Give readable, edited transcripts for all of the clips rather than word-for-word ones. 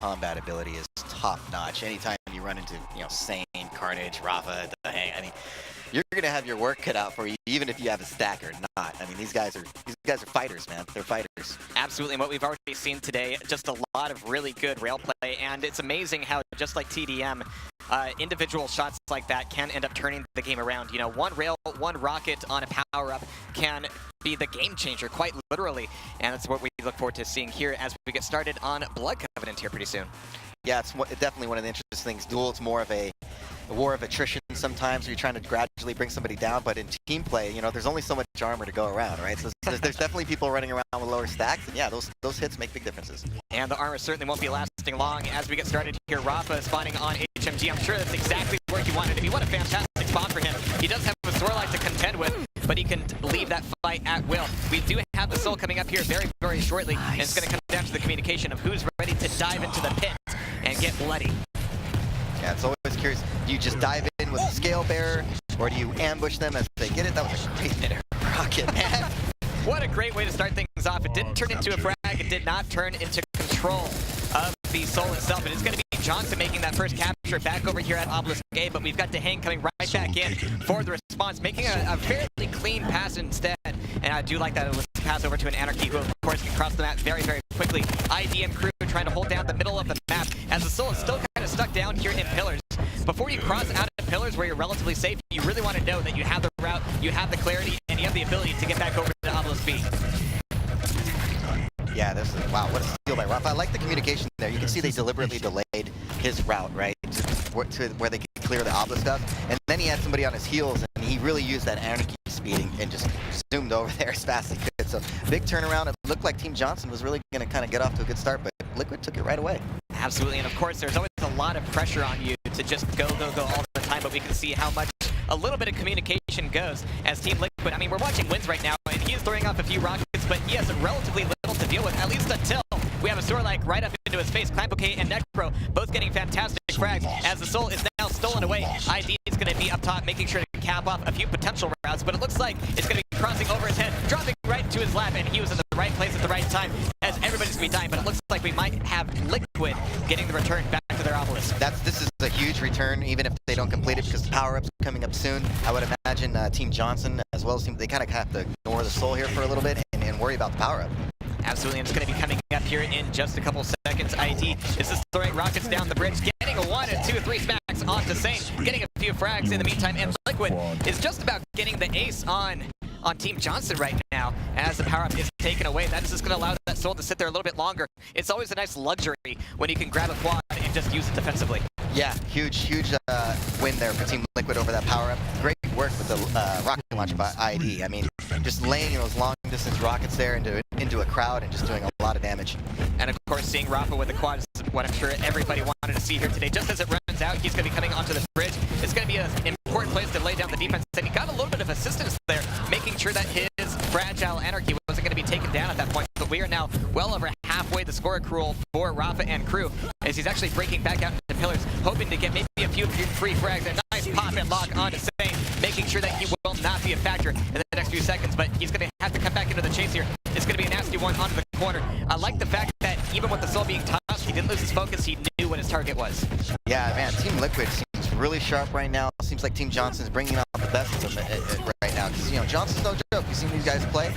combat ability is top notch. Anytime you run into, Sane, Carnage, Rafa, I mean, you're gonna have your work cut out for you, even if you have a stack or not. I mean, these guys are fighters, man. They're fighters. Absolutely, and what we've already seen today, just a lot of really good rail play, and it's amazing how, just like TDM, individual shots like that can end up turning the game around. You know, one rail, one rocket on a power-up can be the game changer, quite literally, and that's what we look forward to seeing here as we get started on Blood Covenant here pretty soon. Yeah, it's definitely one of the interesting things. Duel, it's more of a war of attrition sometimes, where you're trying to gradually bring somebody down, but in team play, there's only so much armor to go around, right? So there's definitely people running around with lower stacks, and yeah, those hits make big differences. And the armor certainly won't be lasting long as we get started here. Rafa spawning on HMG. I'm sure that's exactly where he wanted to be. What a fantastic spawn for him. He does have a Sorlight to contend with, but he can leave that fight at will. We do have the Soul coming up here very, very shortly, and it's going to come down to the communication of who's ready to dive into the pit and get bloody. Yeah, it's always curious. Do you just dive in with a Scale Bearer, or do you ambush them as they get it? That was a great hitter. Rocket, man. What a great way to start things off. It didn't turn into a frag. It did not turn into control of the Soul itself. It is going to be Johnson making that first capture back over here at Obelisk A, but we've got DeHane coming right back in for the response, making a fairly clean pass instead. And I do like that it was a pass over to an Anarchy, who of course can cross the map very, very quickly. ID and crew trying to hold down the middle of the map as the Soul is still kind of stuck down here in pillars. Before you cross out of pillars where you're relatively safe, you really want to know that you have the route, you have the clarity, and you have the ability to get back over to Obelisk B. Yeah, this is, wow, what a steal by Rafa. I like the communication there. You can see they deliberately delayed his route, right, to where they can clear the Obelisk stuff. And then he had somebody on his heels, and he really used that Anarchy speeding and just zoomed over there as fast as he could. So big turnaround. It looked like Team Johnson was really going to kind of get off to a good start, but Liquid took it right away. Absolutely, and of course, there's always a lot of pressure on you to just go all the time, but we can see how much a little bit of communication goes as Team Liquid. I mean, we're watching Wins right now, and he is throwing off a few rockets, but he has relatively little to deal with, at least until we have a Sorlight right up into his face. Climboke and Necro both getting fantastic frags as the Soul is now stolen away. ID is going to be up top, making sure to cap off a few potential routes, but it looks like it's going to be crossing over his head, dropping right into his lap, and he was in the right place at the right time as everybody's going to be dying, but it looks like we might have Liquid getting the return back to their Obelisk. This is a huge return, even if they don't complete it, because the power-up's coming up soon. I would imagine Team Johnson, as well as Team, they kind of have to ignore the Soul here for a little bit and worry about the power-up. Absolutely, and it's going to be coming up here in just a couple seconds. ID is just throwing rockets down the bridge, getting a 1 and 2, 3 smacks onto Sane, getting a few frags in the meantime, and Liquid is just about getting the ace on Team Johnson right now as the power-up is taken away. That is just going to allow that Soul to sit there a little bit longer. It's always a nice luxury when you can grab a quad and just use it defensively. Yeah, huge win there for Team Liquid over that power-up. Great work with the rocket launch by ID. I mean, just laying those long-distance rockets there into a crowd and just doing a lot of damage. And of course, seeing Rafa with the quad is what I'm sure everybody wanted to see here today. Just as it runs out, he's going to be coming onto the bridge. It's going to be an important place to lay down the defense, and he got a little bit of assistance there, making sure that his fragile Anarchy wasn't going to be taken down at that point. But we are now well over halfway the score accrual for Rafa and crew, as he's actually breaking back out into pillars, hoping to get maybe a few free frags. A nice pop and lock onto Sane, making sure that he will not be a factor in the next few seconds, but he's going to have to come back into the chase here. It's going to be a nasty one onto the corner. I like the fact that even with the Soul being touched, he didn't lose his focus. He knew what his target was. Yeah, man, Team Liquid seems really sharp right now. Seems like Team Johnson's bringing out the best of them right now. Because, Johnson's no joke. You've seen these guys play.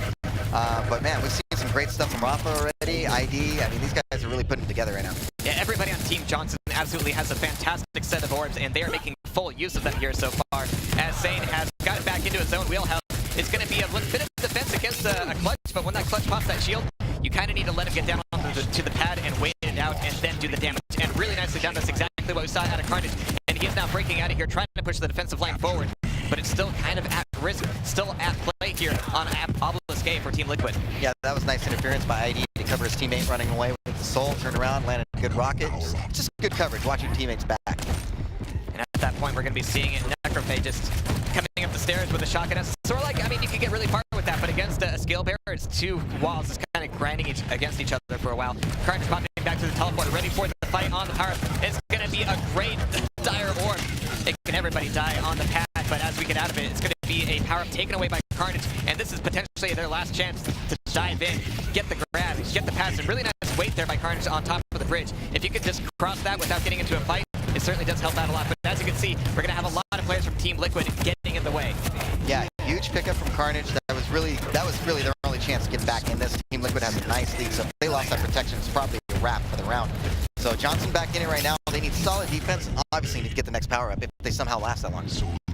But, man, we've seen some great stuff from Rafa already, ID. I mean, these guys are really putting it together right now. Yeah, everybody on Team Johnson absolutely has a fantastic set of orbs, and they are making full use of them here so far. As Sane has got it back into his own wheelhouse, it's going to be a little bit of defense against a clutch, but when that clutch pops that shield, you kind of need to let him get down to the pad and wait it out and then do the damage. And really nicely done. That's exactly what we saw out of Carnage. And he is now breaking out of here, trying to push the defensive line forward, but it's still kind of at risk, still at play here on Obelisk A for Team Liquid. Yeah, that was nice interference by ID to cover his teammate running away with the Soul, turn around, landed a good rocket. Just good coverage, watching your teammates back. And at that point, we're going to be seeing Necropay just coming up the stairs with a shotgun. So I mean, you can get really far with that, but against a Scale Bearer, it's two walls just kind of grinding against each other for a while. Carnage popping back to the teleporter, ready for the fight on the power. It's going to be a great dire orb. Everybody die on the pad, but as we get out of it, it's going to be a power-up taken away by Carnage, and this is potentially their last chance to dive in, get the grab, get the pass, and really nice wait there by Carnage on top of the bridge. If you could just cross that without getting into a fight, it certainly does help out a lot. But as you can see, we're going to have a lot of players from Team Liquid getting in the way. Yeah, huge pickup from Carnage. That was really their only chance to get back in this. Team Liquid has a nice lead, so if they lost that protection, it's probably a wrap for the round. So Johnson back in it right now. They need solid defense. Obviously need to get the next power up if they somehow last that long.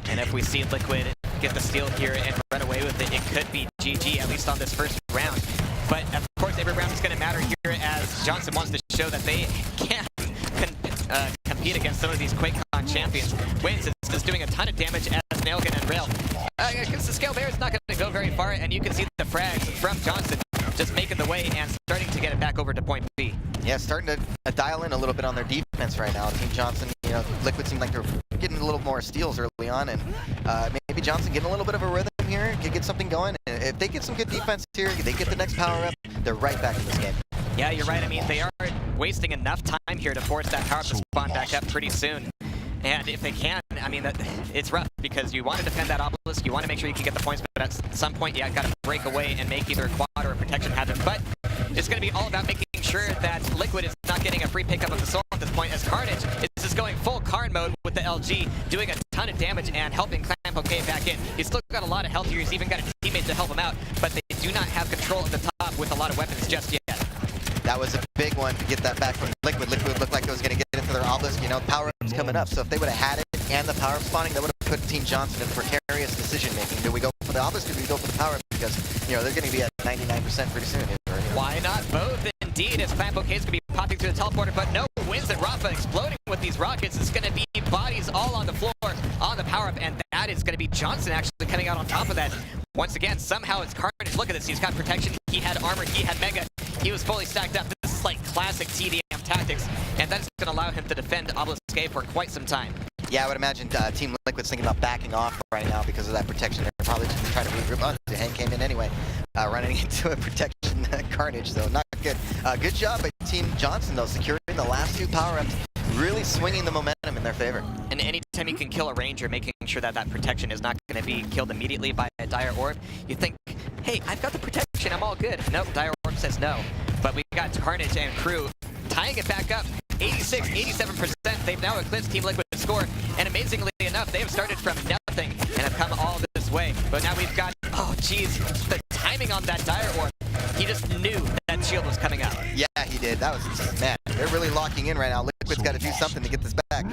And if we see Liquid get the steal here and run away with it, it could be GG, at least on this first round. But of course, every round is going to matter here as Johnson wants to show that they can compete against some of these QuakeCon champions. Wins is just doing a ton of damage as Nailgun and Rail. Against the Scale Bear, it's not going to go very far, and you can see the frags from Johnson just making the way and starting to get it back over to point B. Yeah, starting to dial in a little bit on their defense right now. Team Johnson, you know, Liquid seemed like they're getting a little more steals early on, and maybe Johnson getting a little bit of a rhythm here, could get something going. And if they get some good defense here, they get the next power up, they're right back in this game. Yeah, you're right. I mean, they are wasting enough time here to force that power up to spawn back up pretty soon. And if they can, I mean, it's rough because you want to defend that obelisk, you want to make sure you can get the points, but at some point, you got to break away and make either a quad or a protection happen. But it's going to be all about making sure that Liquid is not getting a free pickup of the soul at this point, as Carnage is just going full Karn mode with the LG, doing a ton of damage and helping Clamp OK back in. He's still got a lot of health here, he's even got a teammate to help him out, but they do not have control at the top with a lot of weapons just yet. That was a big one to get that back from Liquid. Liquid looked like it was going to get into their obelisk. You know, power-up's coming up. So if they would have had it and the power-up spawning, that would have put Team Johnson in precarious decision-making. Do we go for the obelisk or do we go for the power-up? Because, you know, they're going to be at 99% pretty soon. Why not both? Indeed, as Clamp OK is going to be popping through the teleporter, but no, Wins and Rafa exploding with these rockets. It's going to be bodies all on the floor on the power-up, and that is going to be Johnson actually coming out on top of that. Once again, somehow it's Carnage. Look at this. He's got protection. He had armor. He had Mega. He was fully stacked up. This is like classic TDM tactics, and that's going to allow him to defend Obelisk A for quite some time. Yeah, I would imagine Team Liquid's thinking about backing off right now because of that protection. They're probably just trying to regroup. Oh, Hank came in anyway, running into a protection Carnage, so not good. Good job by Team Johnson, though, securing the last two power-ups, really swinging the momentum in their favor. And anytime you can kill a Ranger, making sure that that protection is not going to be killed immediately by a Dire Orb, you think, hey, I've got the protection, I'm all good. Nope, Dire Orb says no. But we got Carnage and crew tying it back up. 86, 87%. They've now eclipsed Team Liquid's score, and amazingly enough, they have started from nothing and have come all this way. But now we've got, oh geez, the timing on that Dire Orb. He just knew that shield was coming up. Yeah, he did. That was, man, they're really locking in right now. Liquid's got to do something to get this back.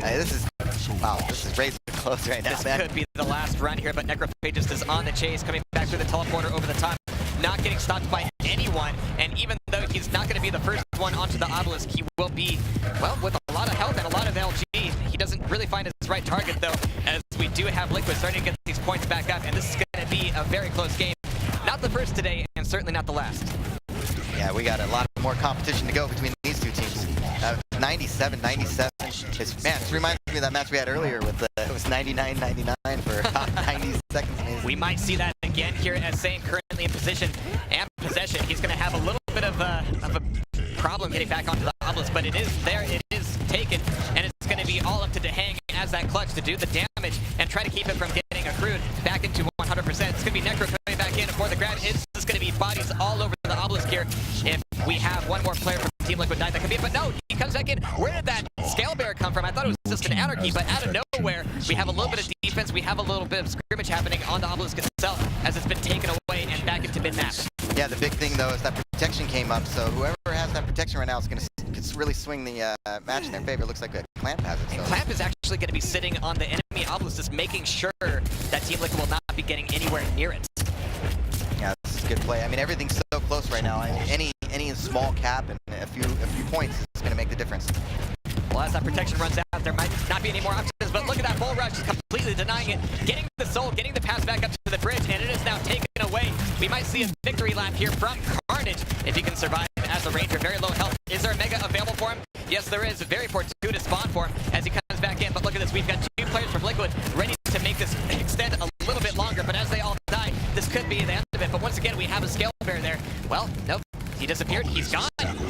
This is razor close right now, this man. This could be the last run here, but Necrophagus is on the chase, coming back through the teleporter over the top, not getting stopped by anyone, and even though he's not going to be the first one onto the obelisk, he will be, well, with a lot of health and a lot of LG. He doesn't really find his right target, though, as we do have Liquid starting to get these points back up, and this is going to be a very close game. Not the first today, and certainly not the last. Yeah, we got a lot more competition to go between these two teams. 97. Man, this reminds me of that match we had earlier with it was 99-99 for 90 seconds. Amazing. We might see that again here as Sane currently in position and possession. He's going to have a little bit of a problem getting back onto the obelisk, but it is there, it is taken, and it's going to be all up to Dehang as that clutch to do the damage and try to keep it from getting accrued back into 100%. It's going to be Necro coming back in for the grab. It's just going to be bodies all over the obelisk here. If we have one more player from Team Liquid die, that could be it, but no, he comes back in. Where did that Scale Bear come from? I thought it was just an Anarchy, but out of nowhere, we have a little bit of defense, we have a little bit of scrimmage happening on the obelisk itself as it's been taken away and back into mid-map. Yeah, the big thing, though, is that protection came up, so whoever has that protection right now is going to really swing the match in their favor. It looks like a Clamp has it. So. And Clamp is actually going to be sitting on the enemy obelisk, just making sure that Team Liquid will not be getting anywhere near it. Yeah, this is a good play. I mean, everything's so close right now. I mean, any small cap and a few points is going to make the difference. Well, as that protection runs out, there might not be any more options, but look at that bull rush, completely denying it, getting the soul, getting the pass back up to the bridge, and it is now taken away. We might see a victory lap here from Carnage if he can survive as a Ranger. Very low health. Is there a Mega available for him? Yes, there is. A very fortuitous spawn for him as he comes back in, but look at this. We've got two players from Liquid ready to make this extend a little bit longer, but as they all die, this could be the end of it. But once again, we have a Scale Bear there. Well, nope. He disappeared. He's gone.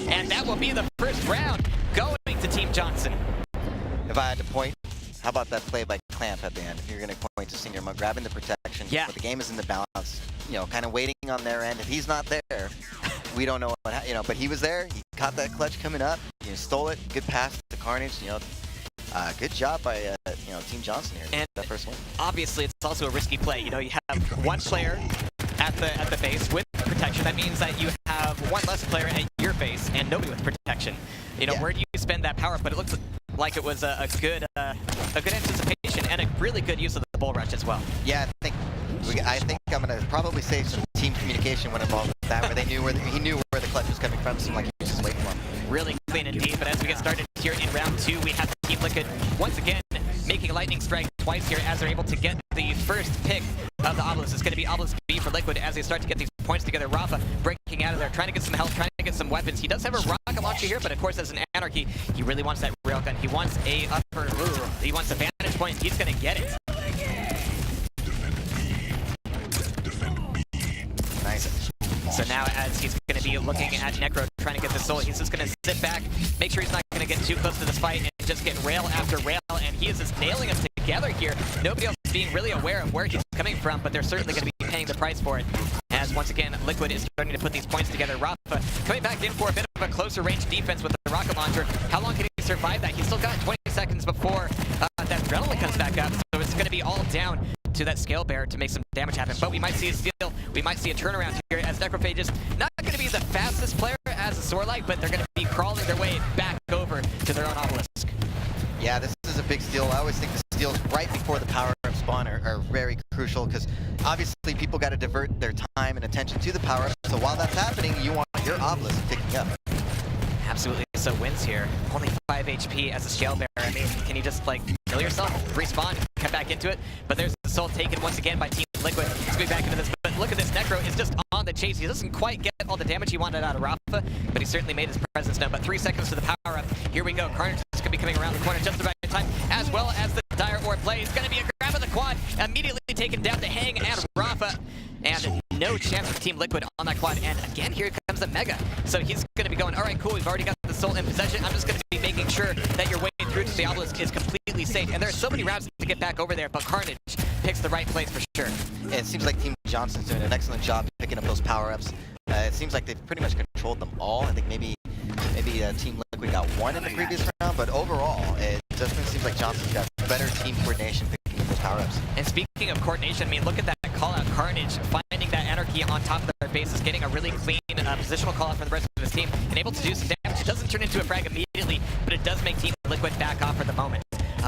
And that will be the first round going to Team Johnson. If I had to point, how about that play by Clamp at the end? If you're going to point to Senior Mug, grabbing the protection, but the game is in the balance, you know, kind of waiting on their end. If he's not there, we don't know what but he was there. He caught that clutch coming up. Stole it. Good pass to Carnage. Good job by Team Johnson here. And that first one. Obviously, it's also a risky play. You have one player at the base with protection. That means that you have one less player at your base and nobody with protection. Where do you spend that power up? But it looks like it was a good anticipation and a really good use of the bull rush as well. Yeah, I think I'm gonna probably save some team communication when involved with that, where he knew where the clutch was coming from. It seemed like he was just waiting for him. Really clean indeed. But as we get started here in round 2, we have Team Liquid once again making a lightning strike twice here as they're able to get the first pick of the Obelisk. It's going to be Obelisk B for Liquid as they start to get these points together. Rafa breaking out of there, trying to get some help, trying to get some weapons. He does have a rocket launcher here, but of course as an Anarchy, he really wants that railgun. He wants he wants a vantage point. He's going to get it. Nice. So now as he's going to be looking at Necro, trying to get the soul, he's just going to sit back, make sure he's not going to get too close to this fight, and just get rail after rail, and he is just nailing them together here. Nobody else is being really aware of where he's coming from, but they're certainly going to be paying the price for it. As once again, Liquid is starting to put these points together. Rafa coming back in for a bit of a closer range defense with the rocket launcher. How long can he survive that? He's still got 20 seconds before that adrenaline comes back up, so it's going to be all down to that scale bearer to make some damage happen. But we might see a steal, we might see a turnaround here as Necrophage is not going to be the fastest player as a Sorlight, but they're going to be crawling their way back over to their own Obelisk. Yeah, this is a big steal. I always think the steals right before the power-up spawn are very crucial, because obviously people got to divert their time and attention to the power-up. So while that's happening, you want your Obelisk picking up. Absolutely. So wins here. Only 5 HP as a scale bearer. I mean, can you just kill yourself, respawn, come back into it? But there's the soul taken once again by Team Liquid. He's going back into this, but look at this. Necro is just on the chase. He doesn't quite get all the damage he wanted out of Rafa, but he certainly made his presence known. But 3 seconds to the power up. Here we go. Carnage is going to be coming around the corner just about in time, as well as the Dire Orb play. It's going to be a grab of the quad, immediately taken down to Hang and Rafa. And no chance for Team Liquid on that quad. And again, here comes the Mega. So he's going to be going, all right, cool, we've already got the soul in possession. I'm just going to be making sure that your way through to the Obelisk is completely safe. And there are so many routes to get back over there, but Carnage picks the right place for sure. Yeah, it seems like Team Johnson's doing an excellent job picking up those power-ups. It seems like they've pretty much controlled them all. I think maybe Team Liquid got one in the previous round, but overall, it definitely seems like Johnson's got better team coordination picking up those power-ups. And speaking of coordination, I mean, look at that call-out. Carnage finding that Anarchy on top of their bases, getting a really clean positional call-out from the rest of his team, and able to do some damage. It doesn't turn into a frag immediately, but it does make Team Liquid back off for the moment.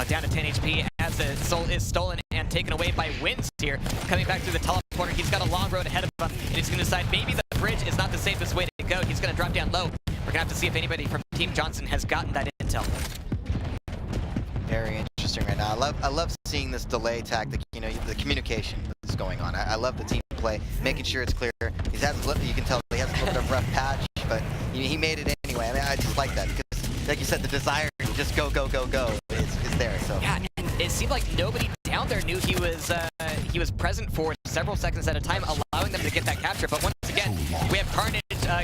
Down to 10 HP as the soul is stolen and taken away by Wins here. Coming back through the teleporter, he's got a long road ahead of him, and he's going to decide maybe the bridge is not the safest way to go. He's going to drop down low. We're going to have to see if anybody from Team Johnson has gotten that intel. Very interesting right now. I love seeing this delay tactic, the communication that's going on. I love the team play, making sure it's clear. You can tell he has a little bit of rough patch, but he made it anyway. I mean, I just like that because, like you said, the desire to just go is there. So yeah, and it seemed like nobody down there knew he was present for several seconds at a time, allowing them to get that capture. But once again, we have Carnage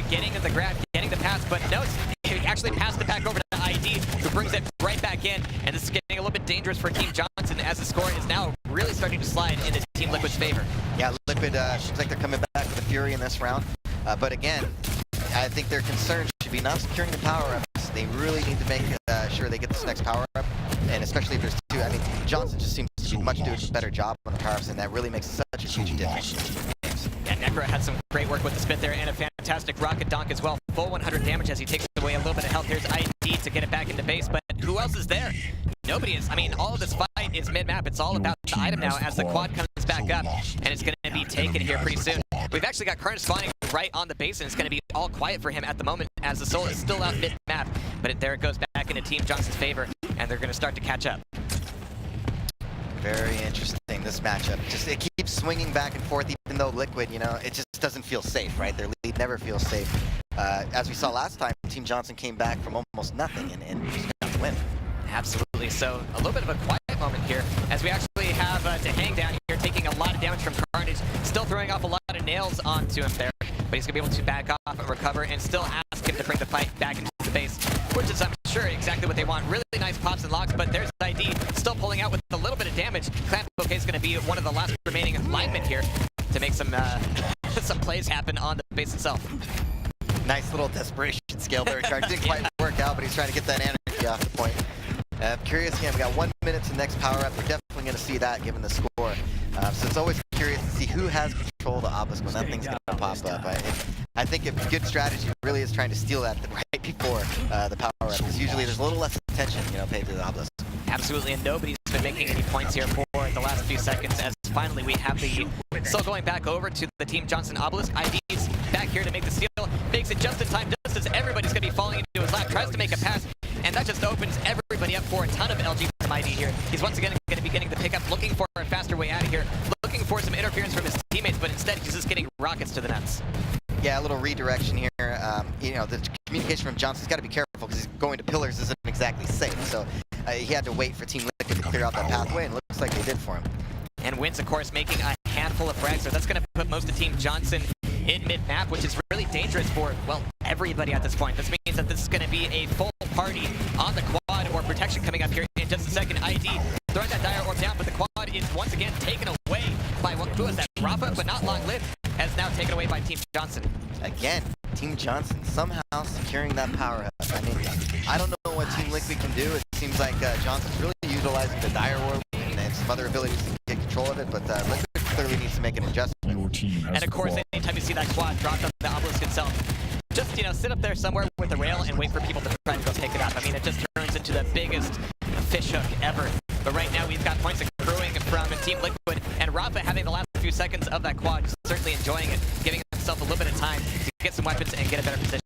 getting the grab, getting the pass, but no, he actually passed it back over to ID, who brings it right back in, and this is getting a little bit dangerous for Team Johnson as the score is now really starting to slide into Team Liquid's favor. Yeah, Liquid seems like they're coming back with a fury in this round, but again, I think their concern should be not securing the power-ups. They really need to make sure they get this next power-up, and especially if there's two. I mean, Johnson just seems to do a better job on the power-ups, and that really makes such a huge difference. Yeah, Necro had some great work with the spit there, and a fantastic rocket donk as well. Full 100 damage as he takes away a little bit of health. Here's ID to get it back into base, but who else is there? Nobody is. I mean, all of this fight is mid-map. It's all about the item now as the quad comes back up, and it's going to be taken here pretty soon. We've actually got Carnage spawning right on the base, and it's going to be all quiet for him at the moment as the soul is still out mid-map, but there it goes back into Team Johnson's favor, and they're going to start to catch up. Very interesting, this matchup. It keeps swinging back and forth, even though Liquid, it just doesn't feel safe, right? Their lead never feels safe. As we saw last time, Team Johnson came back from almost nothing and just got the win. Absolutely. So a little bit of a quiet moment here as we actually have to Hang down here, taking a lot of damage from Carnage, still throwing off a lot of nails onto him there, but he's going to be able to back off and recover and still ask him to bring the fight back into the base, which is, I'm sure, exactly what they want. Really nice pops and locks, but there's ID still pulling out with a little bit of damage. Clamp Bouquet is going to be one of the last remaining linemen here to make some some plays happen on the base itself. Nice little desperation scale there, charge. Didn't quite work out, but he's trying to get that energy off the point. I'm curious again, we got 1 minute to the next power up. We're definitely going to see that given the score. So it's always curious to see who has control of the obelisk when that thing's going to pop up. I think a good strategy really is trying to steal that right before the power up, because usually there's a little less attention, paid to the obelisk. Absolutely, and nobody's been making any points here for the last few seconds, as finally we have the still going back over to the Team Johnson obelisk. ID's back here to make the steal, makes it just in time, just as everybody's going to be falling into his lap, tries to make a pass, and that just opens everybody up for a ton of LG from ID here. He's once again going to be getting the pickup, looking for a faster way out of here, looking for some interference from his teammates, but instead he's just getting rockets to the nuts. Yeah, a little redirection here. The communication from Johnson's got to be careful because he's going to pillars isn't exactly safe. So he had to wait for Team Liquid to clear out that pathway, and it looks like they did for him. And Wins, of course, making a handful of frags, so that's going to put most of Team Johnson in mid-map, which is really dangerous for, well, everybody at this point. This means that this is going to be a full party on the quad or protection coming up here in just a second. ID throwing that dire orb down, but the quad is once again taken away by who is that? Rafa, but not long-lived, has now taken away by Team Johnson. Again, Team Johnson somehow securing that power up. I mean, I don't know what Team Liquid can do. It seems like Johnson's really utilizing the dire orb and some other abilities to get control of it, but Liquid clearly needs to make an adjustment. And of course, anytime you see that quad dropped on the obelisk itself, just, sit up there somewhere with a rail and wait for people to try to go pick it up. I mean, it just turns into the biggest fish hook ever. But right now, we've got points accruing from Team Liquid, and Rafa having the last few seconds of that quad, certainly enjoying it, giving himself a little bit of time to get some weapons and get a better position.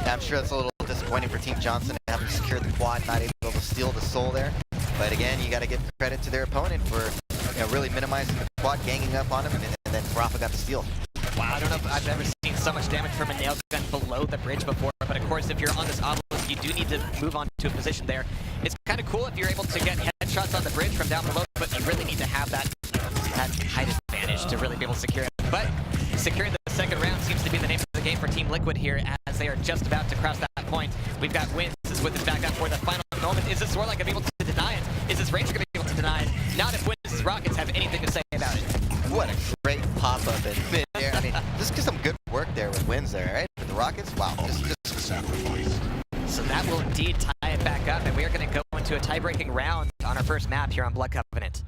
Yeah, I'm sure that's a little disappointing for Team Johnson, having secured the quad, not able to steal the soul there. But again, you got to give credit to their opponent for really minimizing the quad, ganging up on him, and then Rafa got the steal. Wow, I don't know if I've ever seen so much damage from a nail gun below the bridge before, but of course, if you're on this obelisk, you do need to move on to a position there. It's kind of cool if you're able to get headshots on the bridge from down below, but you really need to have that height advantage to really be able to secure it. But securing the second round seems to be the name of the game for Team Liquid here, as they are just about to cross that point. We've got Wins with his back up for the final moment. Is this Warlock going to be able to deny it? Is this Ranger going to be able to deny it? Not if Wins' Rockets have anything to say about it. What a great pop-up in mid-air. I mean, just some good work there with Wins there, right? With the Rockets, wow. Just sacrifice. So that will indeed tie it back up, and we are going to go into a tie-breaking round on our first map here on Blood Covenant.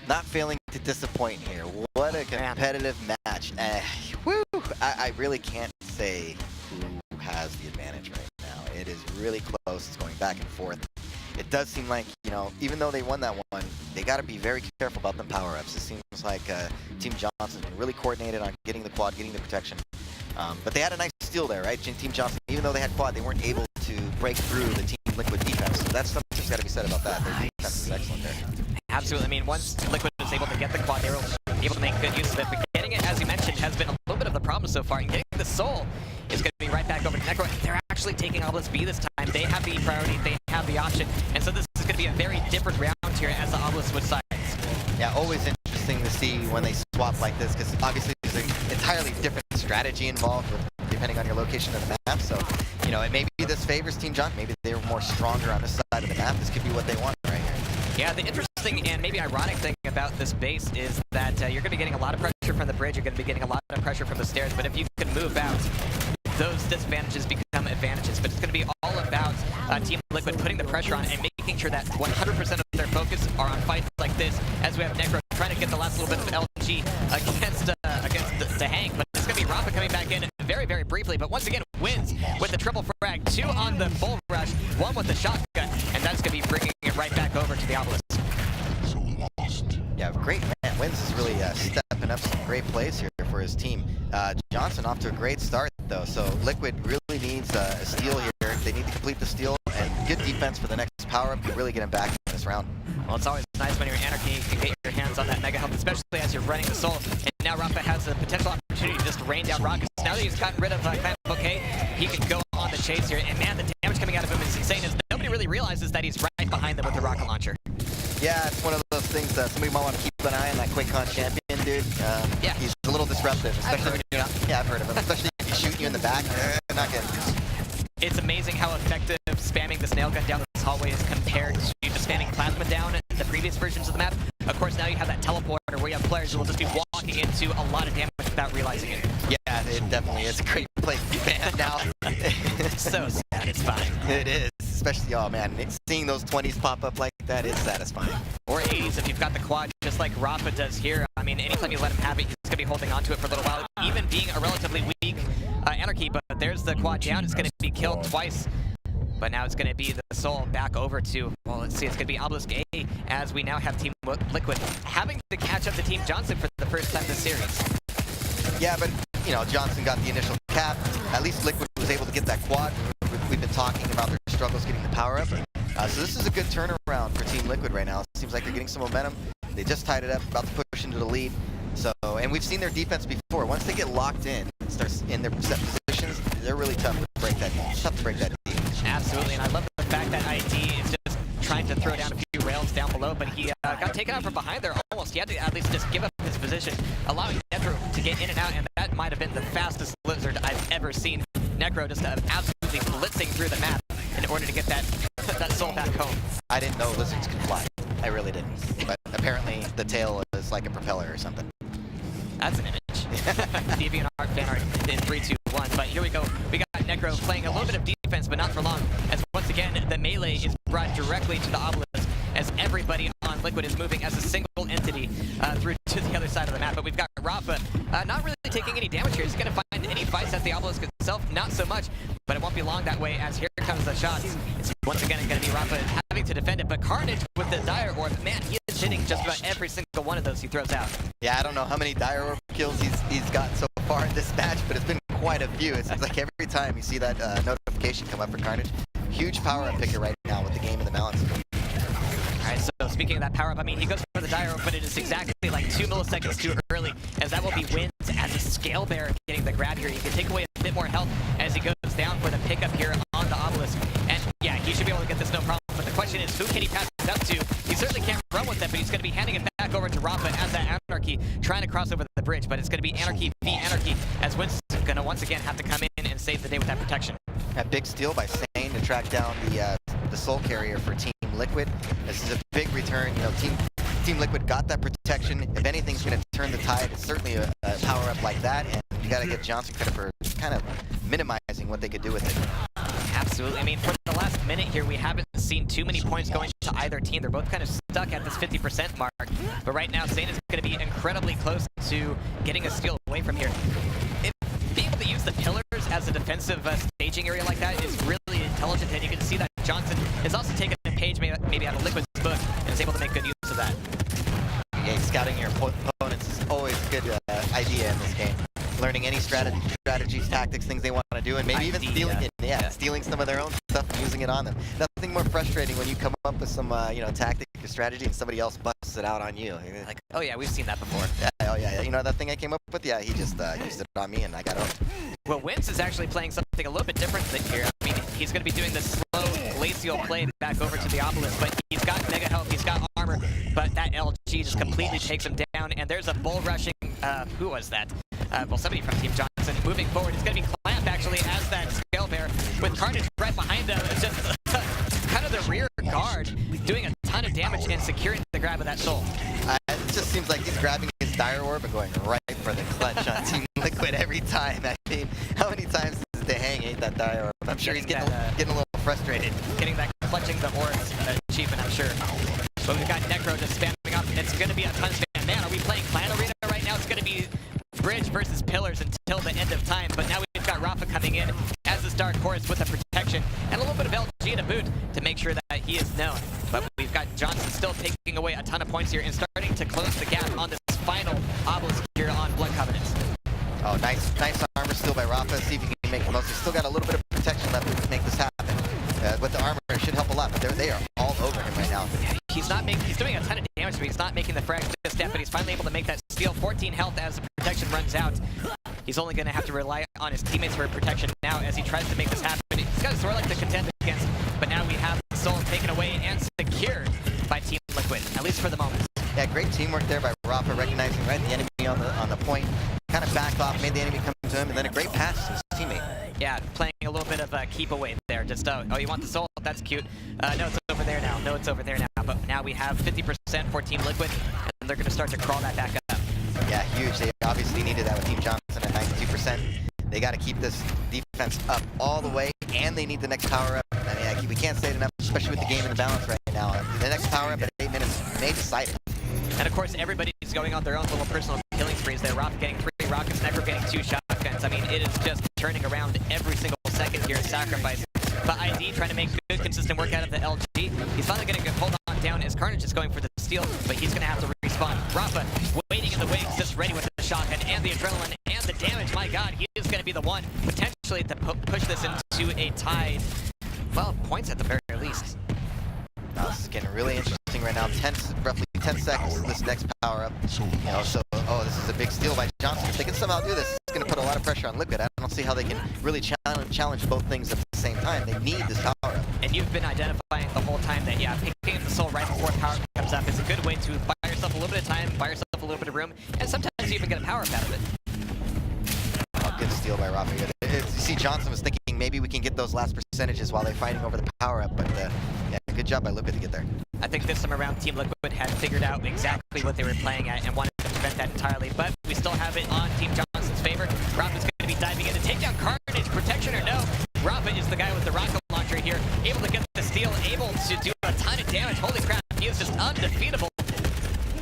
Not failing to disappoint here. What a competitive match. Woo! I really can't say who has the advantage right now. It is really close. It's going back and forth. It does seem like, even though they won that one, they got to be very careful about them power-ups. It seems like Team Johnson's been really coordinated on getting the quad, getting the protection. But they had a nice steal there, right? Team Johnson, even though they had quad, they weren't able to break through the Team Liquid defense. So that's something that's got to be said about that. Their defense is excellent there. Absolutely. I mean, once Liquid was able to get the quad, they were able to make good use of it. But getting it, as you mentioned, has been a little bit of the problem so far. And getting the soul is going to be right back over to Necro. They're actually taking Obelisk B this time. They have the priority. They have the option. And so this is going to be a very different round here as the Obelisk switch sides. Yeah, always interesting to see when they swap like this, because obviously there's an entirely different strategy involved depending on your location of the map. So, maybe this favors Team Johnson. Maybe they're more stronger on this side of the map. This could be what they want right here. Yeah, the interesting and maybe ironic thing about this base is that you're going to be getting a lot of pressure from the bridge. You're going to be getting a lot of pressure from the stairs. But if you can move out, those disadvantages become advantages. But it's going to be all about Team Liquid putting the pressure on and making sure that 100% of their focus are on fights like this, as we have Necro trying to get the last little bit of LG against the Hang. But it's going to be Rafa coming back in very, very briefly. But once again, Wins with the triple frag. 2 on the bull rush, 1 with the shotgun. And that's going to be bringing it right back over to the obelisk. Yeah, great man. Wins is really stepping up some great plays here for his team. Johnson off to a great start though, so Liquid really needs a steal here. They need to complete the steal and good defense for the next power-up to really get him back in this round. Well, it's always nice when you're Anarchy, you can get your hands on that mega health, especially as you're running the soul. And now Rafa has the potential opportunity to just rain down rockets. Now that he's gotten rid of Clan Bouquet, he can go on the chase here. And man, the damage coming out of him is insane, as nobody really realizes that he's right behind them with the rocket launcher. Yeah, it's one of those things somebody might want to keep an eye on, that QuakeCon champion dude. Yeah. He's a little disruptive, especially I've heard of him, especially if he's shooting you in the back. Not good. It's amazing how effective spamming this nail gun down the these hallways compared to just standing plasma down in the previous versions of the map. Of course, now you have that teleporter where you have players who will just be walking into a lot of damage without realizing it. Yeah, it definitely is a great place to be banned now. So satisfying. It is, especially, oh man, seeing those 20s pop up like that is satisfying. Or 80s if you've got the quad, just like Rafa does here. I mean, anytime you let him have it, he's going to be holding on to it for a little while. Even being a relatively weak Anarchy, but there's the quad down. It's going to be killed twice. But now it's going to be the Soul back over to, well, let's see, it's going to be Obelisk A, as we now have Team Liquid having to catch up to Team Johnson for the first time this series. Yeah, but, you know, Johnson got the initial cap. At least Liquid was able to get that quad. We've been talking about their struggles getting the power up. So this is a good turnaround for Team Liquid right now. It seems like they're getting some momentum. They just tied it up, about to push into the lead. So, and we've seen their defense before. Once they get locked in, starts in their set positions, they're really tough to break that. Tough to break that deep. Absolutely, and I love the fact that ID is just trying to throw down a few rails down below, but he got taken out from behind there almost. He had to at least just give up his position, allowing Necro to get in and out, and that might have been the fastest Lizard I've ever seen. Necro just absolutely blitzing through the map in order to get that Soul back home. I didn't know lizards could fly. I really didn't. But apparently the tail is like a propeller or something. That's an image. DeviantArt fan art in 3, 2, 1. But here we go. We got Necro playing a little bit of defense, but not for long. As once again, the melee is brought directly to the Obelisk, as everybody on Liquid is moving as a single entity through to the other side of the map. But we've got Rafa not really taking any damage here. He's going to find any fights at the Obelisk itself, not so much. But it won't be long that way, as here comes the shots. It's once again going to be Rafa having to defend it. But Carnage with the Dire Orb, man, he is hitting just about every single one of those he throws out. Yeah, I don't know how many Dire Orb kills he's got so far in this match, but it's been quite a few. It seems like every time you see that notification come up for Carnage. Huge power-up picker right now with the game in the balance. Alright, so speaking of that power-up, I mean, he goes for the Dire Orb, but it is exactly like 2 milliseconds too early, as that will be wins as a Scale Bearer getting the grab here. He can take away a bit more health as he goes down for the pickup here on the Obelisk. And yeah, he should be able to get this no problem. But the question is, who can he pass it up to? He certainly can't run with it, but he's going to be handing it back over to Rafa as that Anarchy trying to cross over the bridge. But it's going to be Anarchy v Anarchy, as Winston's going to once again have to come in and save the day with that protection. A big steal by Sane to track down the Soul Carrier for Team Liquid. This is a big return. You know, Team Liquid got that protection. If anything's going to turn the tide, it's certainly a power up like that. And you got to give Johnson credit for kind of minimizing what they could do with it. Absolutely. I mean, for the last minute here, we haven't seen too many points going to either team. They're both kind of stuck at this 50% mark. But right now, Sane is going to be incredibly close to getting a steal away from here. Being able to use the pillars as a defensive staging area like that is really intelligent, and you can see that Johnson is also taking a page maybe out of Liquid's book and is able to make good use of that. Yeah, scouting your opponents is always a good idea in this game. Learning any strategies, tactics, things they want to do, and maybe even stealing some of their own stuff and using it on them. Nothing more frustrating when you come up with some tactic or strategy and somebody else busts it out on you. Like, oh yeah, we've seen that before. Yeah, oh yeah, you know that thing I came up with? Yeah, he just used it on me and I got owned. Well, Wins is actually playing something a little bit different here. I mean, he's going to be doing this slow glacial play back over to the Obelisk, but he's got mega health, he's got armor, but that LG just completely takes him down, and there's a bull rushing, who was that? Well, somebody from Team Johnson moving forward. It's going to be Clamp, actually, as that Scale Bear, with Carnage right behind him. It's just kind of the rear guard, doing a ton of damage and securing the grab of that Soul. It just seems like he's grabbing his Dire Orb and going right for the clutch on Team Liquid every time. I mean, how many times does the hang ate that Dire Orb? I'm sure he's getting a little frustrated. Getting that clutching the orbs achievement, I'm sure. But we've got Necro just spamming up. It's going to be a ton of spam. Man, are we playing Clan Arena right now? It's going to be bridge versus pillars until the end of time. But now we've got Rafa coming in as this Dark Horse with the protection and a little bit of LG to boot to make sure that he is known. But we've got Johnson still taking away a ton of points here and starting to close the gap on this final Obelisk here on Blood Covenant. Oh, nice armor steal by Rafa. See if he can make the most. He's still got a little bit of protection left to make this happen. With the armor, it should help a lot, but they are all over him right now. He's doing a ton of damage, but he's not making the frag just yet, but he's finally able to make that steal. 14 health as the protection runs out. He's only going to have to rely on his teammates for protection now as he tries to make this happen. He's got a Sorelek to contend against, but now we have the Soul taken away and secured by Team Liquid, at least for the moment. Yeah, great teamwork there by Rafa, recognizing right the enemy on the point, kind of backed off, made the enemy come to him, and then a great pass to his teammate. Yeah, playing a little bit of keep away there. Just, oh, you want the soul? That's cute. No, it's over there now. No, it's over there now. But now we have 50% for Team Liquid, and they're going to start to crawl that back up. Yeah, huge. They obviously needed that with Team Johnson at 92%. They got to keep this defense up all the way, and they need the next power up. I mean, we can't say it enough, especially with the game in the balance right now. The next power up at 8 minutes may decide it. And of course, everybody's going on their own little personal killing sprees there. Rafa getting 3 rockets, Sniper getting 2 shotguns. I mean, it is just turning around every single second here in Sacrifice. But ID trying to make good, consistent work out of the LG. He's finally going to hold on down as Carnage is going for the steal, but he's going to have to respawn. Rafa waiting in the wings, just ready with the shotgun and the adrenaline and the damage. My God, he is going to be the one potentially to push this into a tie. Well, points at the very least. This is getting really interesting right now. Roughly 10 seconds to this next power up. You know, so this is a big steal by Johnson. If they can somehow do this, it's going to put a lot of pressure on Liquid. I don't see how they can really challenge both things at the same time. They need this power up. And you've been identifying the whole time that, yeah, picking up the soul right before power up comes up is a good way to buy yourself a little bit of time, buy yourself a little bit of room, and sometimes you even get a power up out of it. Oh, good steal by Rafa. You see, Johnson was thinking maybe we can get those last percentages while they're fighting over the power up, but yeah, good job by Liquid to get there. I think this time around, Team Liquid had figured out exactly what they were playing at and wanted to prevent that entirely, but we still have it on Team Johnson's favor. Rafa's going to be diving in to take down Carnage, protection or no. Rafa is the guy with the rocket launcher here, able to get the steal, able to do a ton of damage. Holy crap, he is just undefeatable.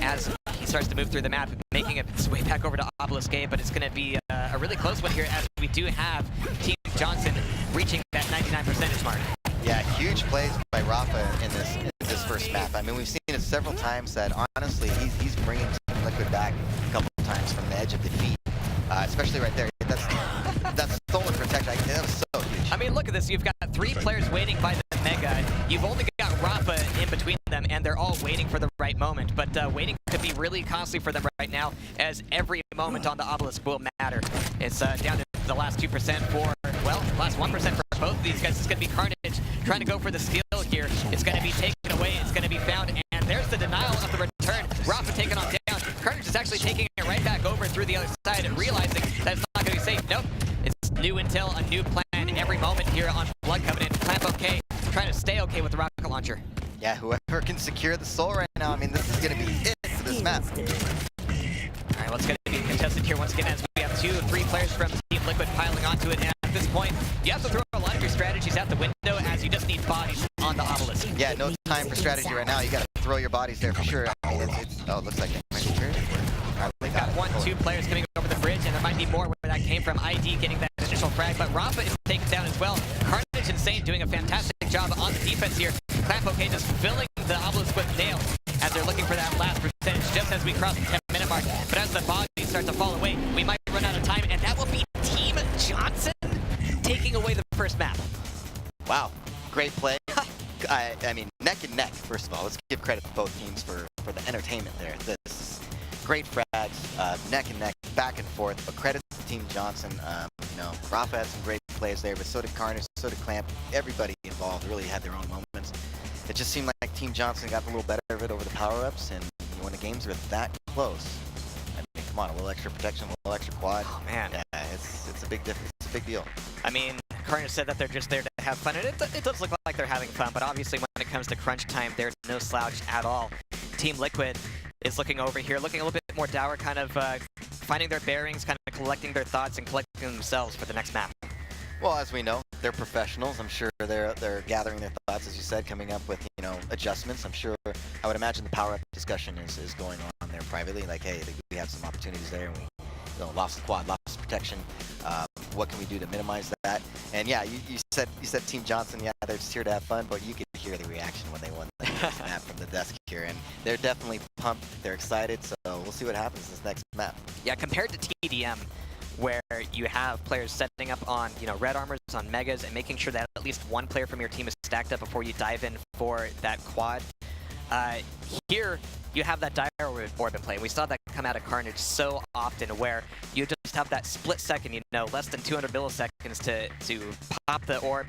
As he starts to move through the map, making it its way back over to Obelisk A, but it's going to be a really close one here as we do have Team Johnson reaching that 99% mark. Yeah, huge plays by Rafa in this first map. I mean, we've seen it several times that honestly, he's bringing Team Liquid back a couple of times from the edge of defeat, especially right there. That's stolen protection. That was so huge. I mean, look at this. You've got 3 players waiting by the Mega. You've only got Rafa in between them, and they're all waiting for the right moment. But waiting could be really costly for them right now, as every moment on the Obelisk will matter. It's down to the last 2% for, well, last 1% for both of these guys. It's going to be Carnage trying to go for the steal here. It's going to be taken away. It's going to be found, and there's the denial of the return. Rafa taken on down. Carnage is actually taking it right back over through the other side and realizing that it's not going to be safe. Nope. It's new intel, a new plan every moment here on Blood Covenant. Clamp okay, trying to stay okay with the rocket launcher. Yeah, whoever can secure the soul right now, I mean, this is going to be it for this map. All right, well, it's going to be contested here once again as we have 2 of 3 players from Team Liquid piling onto it. And at this point, you have to throw a lot of your strategies out the window as you just need bodies on the Obelisk. Yeah, no time for strategy right now. You got to throw your bodies there for sure. I mean, it looks like they might be sure. We've got 1, 2 players coming over the bridge, and there might be more where that came from. ID getting that initial frag, but Rafa is taken down as well. Carnage Insane doing a fantastic job on the defense here. Clamp okay just filling the Obelisk with nails as they're looking for that last percentage just as we cross the 10-minute mark. But as the bodies start to fall away, we might run out of time, and that will be Team Johnson taking away the first map. Wow, great play. I mean, neck and neck, first of all. Let's give credit to both teams for the entertainment there. This is great frags, neck and neck, back and forth, but credit to Team Johnson. You know, Rafa had some great plays there, but so did Carnage, so did Clamp. Everybody involved really had their own moments. It just seemed like Team Johnson got a little better of it over the power-ups, and when the games are that close, I mean, come on, a little extra protection, a little extra quad. Oh, man. Yeah, it's a big difference. It's a big deal. I mean, Carnage said that they're just there to have fun, and it does look like they're having fun, but obviously when it comes to crunch time, they're no slouch at all. Team Liquid is looking over here, looking a little bit more dour, kind of finding their bearings, kind of collecting their thoughts and collecting themselves for the next map. Well, as we know, they're professionals. I'm sure they're gathering their thoughts, as you said, coming up with, you know, adjustments. I'm sure, I would imagine the power-up discussion is going on there privately, like, hey, we have some opportunities there, and we lost the quad, lost protection. What can we do to minimize that? And yeah, you said Team Johnson, yeah, they're just here to have fun, but you could hear the reaction when they won the map from the desk here, and they're definitely pumped, they're excited, so we'll see what happens this next map. Yeah, compared to TDM, where you have players setting up on, you know, red armors, on megas, and making sure that at least one player from your team is stacked up before you dive in for that quad. Here, you have that dire orb in play. We saw that come out of Carnage so often, where you just have that split second, you know, less than 200 milliseconds to pop the orb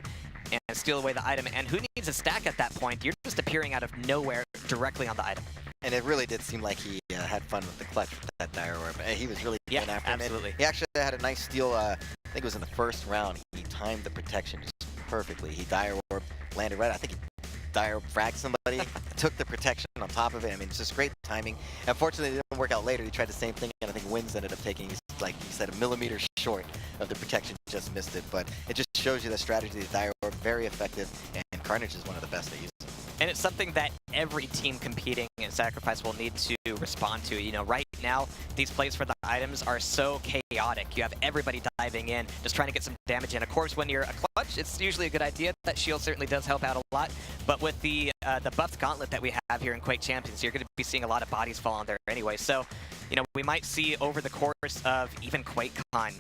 and steal away the item. And who needs a stack at that point? You're just appearing out of nowhere directly on the item. And it really did seem like he had fun with the clutch with that dire orb. He was really going after him. Absolutely. He actually had a nice steal, I think it was in the first round. He timed the protection just perfectly. He dire orb, landed right. I think he dire orb fragged somebody, took the protection on top of it. I mean, it's just great timing. Unfortunately, it didn't work out later. He tried the same thing, and I think Wins ended up taking, like you said, a millimeter short of the protection, just missed it. But it just shows you the strategy of the dire orb, very effective, and Carnage is one of the best at using it. And it's something that every team competing in Sacrifice will need to respond to. You know, right now, these plays for the items are so chaotic. You have everybody diving in, just trying to get some damage in. Of course, when you're a clutch, it's usually a good idea. That shield certainly does help out a lot. But with the buffed gauntlet that we have here in Quake Champions, you're going to be seeing a lot of bodies fall on there anyway. So, you know, we might see over the course of even QuakeCon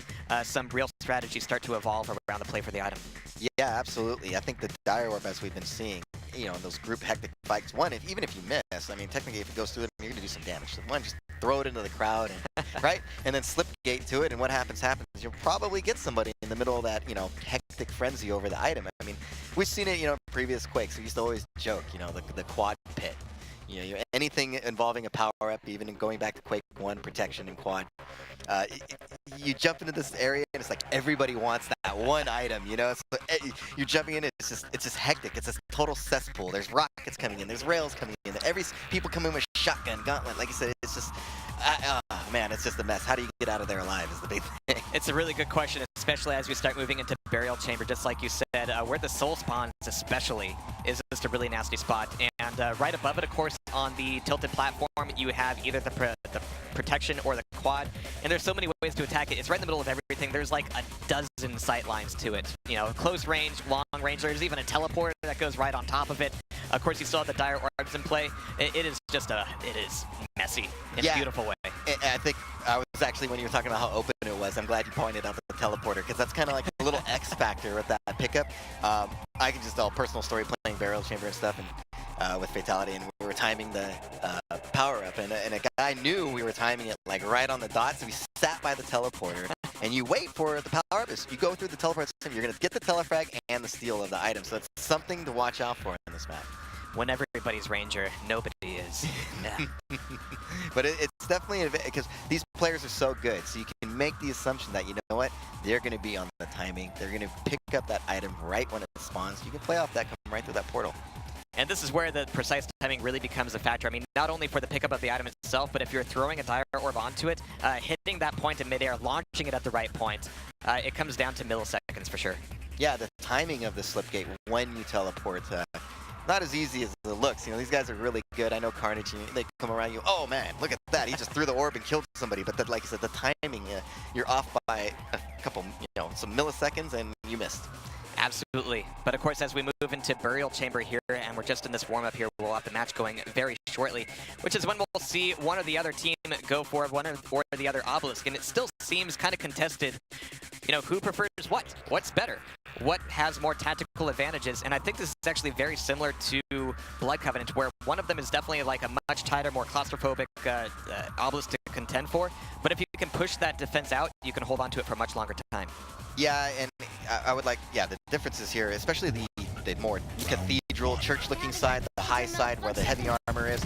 some real strategies start to evolve around the play for the item. Yeah, absolutely. I think the dire orb, as we've been seeing, you know, in those group hectic fights, even if you miss, I mean, technically if it goes through it, you're gonna do some damage. So one, just throw it into the crowd, and, right? And then slip gate to it, and what happens. You'll probably get somebody in the middle of that, you know, hectic frenzy over the item. I mean, we've seen it, you know, in previous Quakes. We used to always joke, you know, the quad pit. You know, anything involving a power-up, even in going back to Quake 1, protection and quad, you jump into this area and it's like everybody wants that one item, you know? So you're jumping in, it's just hectic. It's a total cesspool. There's rockets coming in, there's rails coming in, people come in with shotgun, gauntlet. Like you said, it's just, man, it's just a mess. How do you get out of there alive is the big thing. It's a really good question, especially as we start moving into Burial Chamber, just like you said, where the soul spawns especially is just a really nasty spot. And right above it, of course, on the tilted platform, you have either the protection or the quad, and there's so many ways to attack it. It's right in the middle of everything. There's like a dozen sight lines to it. You know, close range, long range. There's even a teleport that goes right on top of it. Of course, you still have the dire orbs in play. It is just it is messy in a beautiful way. And I think I was actually, when you were talking about how open it was, I'm glad you pointed out the teleporter, because that's kind of like a little X factor with that pickup. I can just tell personal story playing Burial Chamber and stuff, and with Fatality, and we were timing the power up, and a guy knew we were timing it like right on the dot, so we sat by the teleporter, and you wait for the power up. You go through the teleport system, you're gonna get the telefrag and the steal of the item, so it's something to watch out for in this map. When everybody's Ranger, nobody is. Yeah. But it's definitely, because these players are so good, so you can make the assumption that, you know what, they're going to be on the timing, they're going to pick up that item right when it spawns. You can play off that, come right through that portal. And this is where the precise timing really becomes a factor. I mean, not only for the pickup of the item itself, but if you're throwing a dire orb onto it, hitting that point in midair, launching it at the right point, it comes down to milliseconds for sure. Yeah, the timing of the slipgate when you teleport, not as easy as it looks. You know, these guys are really good. I know Carnage, they come around you, oh man, look at that, he just threw the orb and killed somebody. But like I said, the timing, you're off by a couple, you know, some milliseconds, and you missed. Absolutely. But of course, as we move into Burial Chamber here, and we're just in this warm-up here, we'll have the match going very shortly, which is when we'll see one or the other team go for one or the other obelisk. And it still seems kind of contested, you know, who prefers what? What's better? What has more tactical advantages? And I think this is actually very similar to Blood Covenant, where one of them is definitely like a much tighter, more claustrophobic obelisk to contend for. But if you can push that defense out, you can hold on to it for a much longer time. Yeah, and I would like, the differences here, especially the more cathedral, church-looking side, the high side where the heavy armor is.